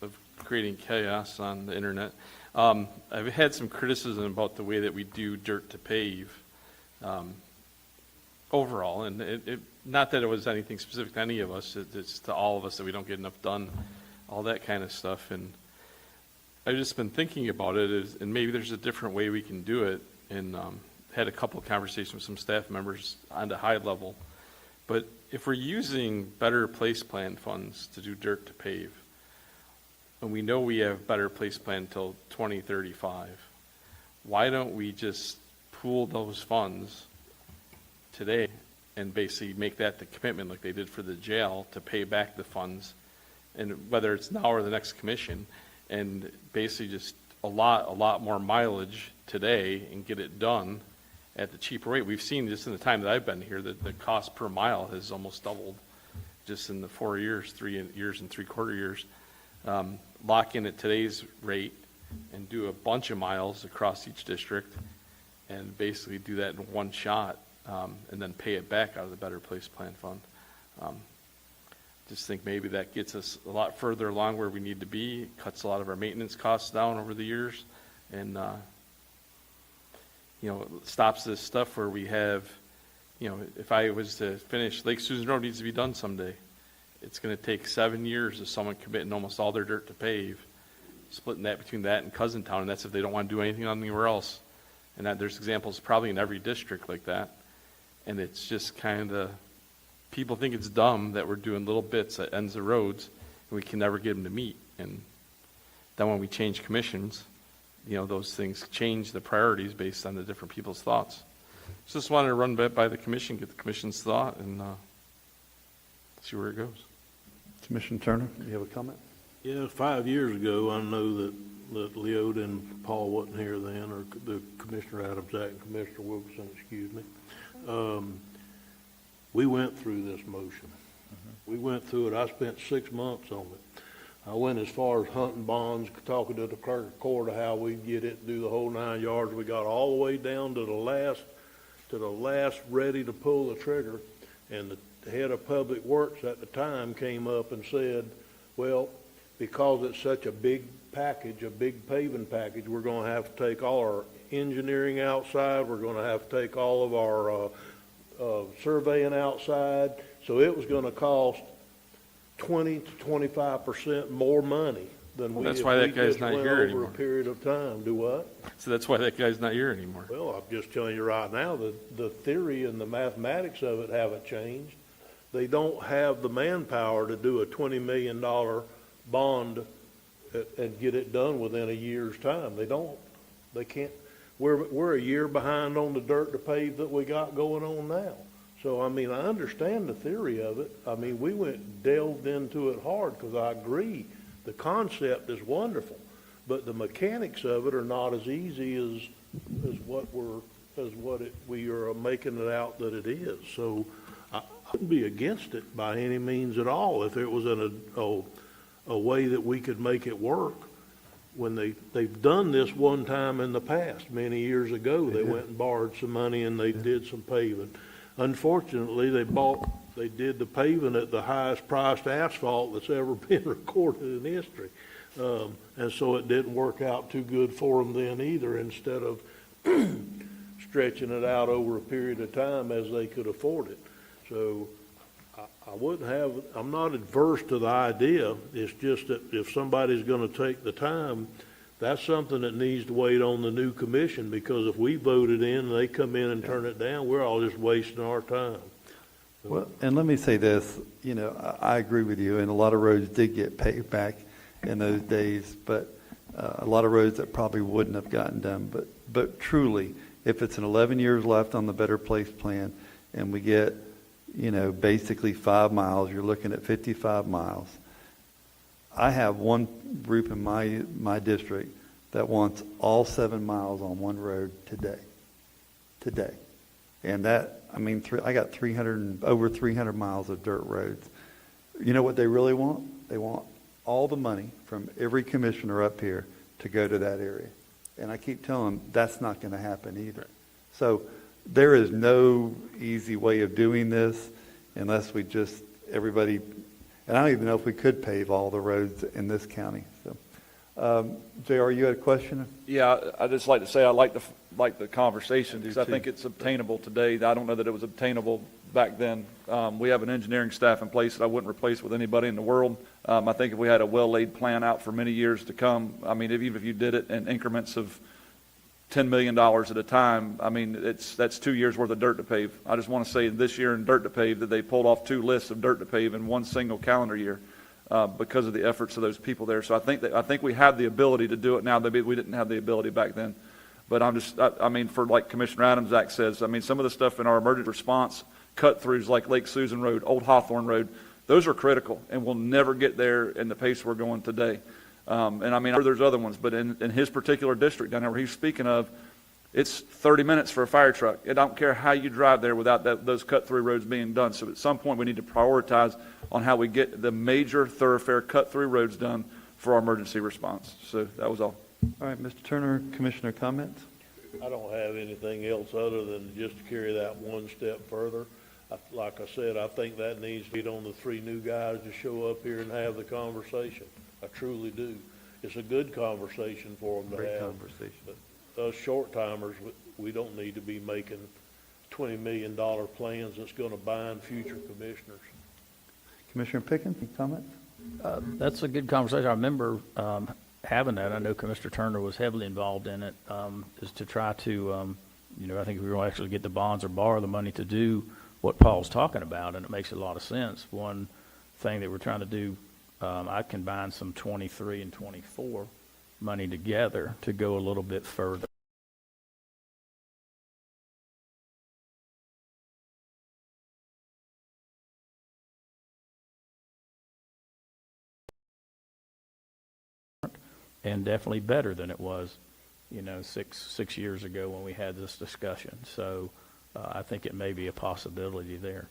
of creating chaos on the internet, I've had some criticism about the way that we do dirt to pave overall, and not that it was anything specific to any of us, it's to all of us that we don't get enough done, all that kind of stuff. And I've just been thinking about it, and maybe there's a different way we can do it, and had a couple of conversations with some staff members on the high level. But if we're using better place plan funds to do dirt to pave, and we know we have better place plan until 2035, why don't we just pool those funds today and basically make that the commitment like they did for the jail to pay back the funds, and whether it's now or the next commission, and basically just a lot more mileage today and get it done at the cheaper rate. We've seen just in the time that I've been here that the cost per mile has almost doubled just in the 4 years, 3 years and 3/4 years. Lock in at today's rate and do a bunch of miles across each district and basically do that in one shot, and then pay it back out of the Better Place Plan Fund. Just think maybe that gets us a lot further along where we need to be, cuts a lot of our maintenance costs down over the years, and you know, stops this stuff where we have, you know, if I was to finish, Lake Susan Road needs to be done someday. It's going to take 7 years of someone committing almost all their dirt to pave, splitting that between that and Cousin Town, and that's if they don't want to do anything anywhere else. And that there's examples probably in every district like that. And it's just kind of, people think it's dumb that we're doing little bits at ends of roads and we can never get them to meet. And then when we change commissions, you know, those things change the priorities based on the different people's thoughts. So just wanted to run by the commission, get the commission's thought, and see where it goes. Commissioner Turner, do you have a comment? Yeah, 5 years ago, I know that Leota and Paul wasn't here then, or the Commissioner Adamczak and Commissioner Wilkerson, excuse me. We went through this motion. We went through it. I spent 6 months on it. I went as far as hunting bonds, talking to the clerk of court of how we'd get it, do the whole 9 yards. We got all the way down to the last ready to pull the trigger. And the head of Public Works at the time came up and said, well, because it's such a big package, a big paving package, we're going to have to take all our engineering outside. We're going to have to take all of our surveying outside. So it was going to cost 20 to 25% more money than we, That's if why we that guy's just not went here over anymore. a period of time. Do what? So that's why that guy's not here anymore. Well, I'm just telling you right now, the theory and the mathematics of it haven't changed. They don't have the manpower to do a $20 million bond and get it done within a year's time. They don't. They can't. We're a year behind on the dirt to pave that we got going on now. So, I mean, I understand the theory of it. I mean, we delved into it hard because I agree. The concept is wonderful, but the mechanics of it are not as easy as we are making it out that it is. So I wouldn't be against it by any means at all if it was in a way that we could make it work. When they've done this one time in the past, many years ago, they went and borrowed some money and they did some paving. Unfortunately, they did the paving at the highest priced asphalt that's ever been recorded in history. And so it didn't work out too good for them then either, instead of stretching it out over a period of time as they could afford it. So I'm not adverse to the idea. It's just that if somebody's going to take the time, that's something that needs to wait on the new commission, because if we vote it in and they come in and turn it down, we're all just wasting our time. Well, and let me say this, I agree with you, and a lot of roads did get paved back in those days, but a lot of roads that probably wouldn't have gotten done. But truly, if it's an 11 years left on the Better Place plan, and we get, basically 5 miles, you're looking at 55 miles. I have one group in my district that wants all 7 miles on one road today. And that, I got over 300 miles of dirt roads. You know what they really want? They want all the money from every commissioner up here to go to that area. And I keep telling them that's not going to happen either. So there is no easy way of doing this unless we just, everybody, and I don't even know if we could pave all the roads in this county. So, JR, you had a question? Yeah, I'd just like to say I like the conversation because I too. think it's obtainable today. I don't know that it was obtainable back then. We have an engineering staff in place that I wouldn't replace with anybody in the world. I think if we had a well-laid plan out for many years to come, even if you did it in increments of $10 million at a time, that's 2 years worth of dirt to pave. I just want to say this year in dirt to pave that they pulled off 2 lists of dirt to pave in one single calendar year. Because of the efforts of those people there. So I think we have the ability to do it now. Maybe we didn't have the ability back then. But for like Commissioner Adams Act says, some of the stuff in our emergency response cut-throughs like Lake Susan Road, Old Hawthorne Road, those are critical, and we'll never get there in the pace we're going today. I'm sure there's other ones, but in his particular district down there where he's speaking of, it's 30 minutes for a fire truck. I don't care how you drive there without those cut-through roads being done. So at some point we need to prioritize on how we get the major thoroughfare cut-through roads done for our emergency response. So that was all. All right, Mr. Turner, Commissioner comments? I don't have anything else other than just to carry that one step further. Like I said, I think that needs to be on the 3 new guys to show up here and have the conversation. I truly do. It's a good conversation for them to Great have. conversation. But us short-timers, we don't need to be making $20 million plans that's going to bind future commissioners. Commissioner Pickens, any comments? That's a good conversation. I remember having that. I know Commissioner Turner was heavily involved in it, is to try to, I think we will actually get the bonds or borrow the money to do what Paul's talking about, and it makes a lot of sense. One thing that we're trying to do, I combine some 23 and 24 money together to go a little bit further. And definitely better than it was, 6 years ago when we had this discussion. So I think it may be a possibility there.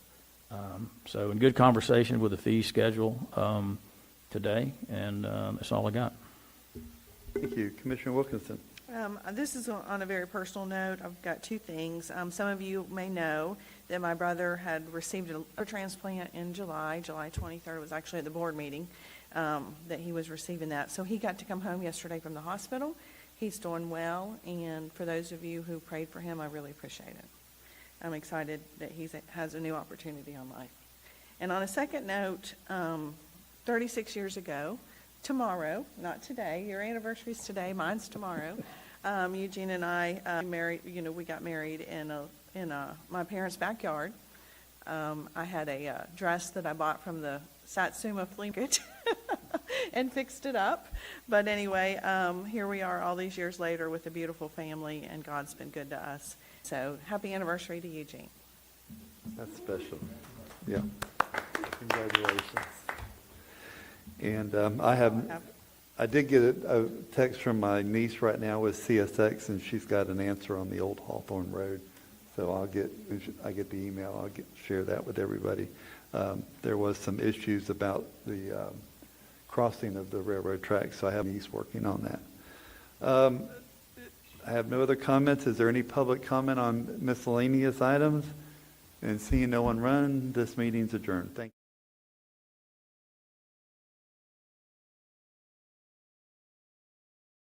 So in good conversation with the fee schedule today, and that's all I got. Thank you. Commissioner Wilkinson. This is on a very personal note. I've got 2 things. Some of you may know that my brother had received a liver transplant in July. July 23rd was actually at the board meeting that he was receiving that. So he got to come home yesterday from the hospital. He's doing well, and for those of you who prayed for him, I really appreciate it. I'm excited that he has a new opportunity in life. And on a second note, 36 years ago, tomorrow, not today. Your anniversary's today, mine's tomorrow. Eugene and I we got married in my parents' backyard. I had a dress that I bought from the Satsuma flea market and fixed it up. But anyway, here we are all these years later with a beautiful family, and God's been good to us. So happy anniversary to Eugene. That's special. Yeah. Congratulations. And I did get a text from my niece right now with CSX, and she's got an answer on the old Hawthorne Road. So I get the email. I'll share that with everybody. There was some issues about the crossing of the railroad tracks, so I have a niece working on that. I have no other comments. Is there any public comment on miscellaneous items? And seeing no one run, this meeting's adjourned. Thank you.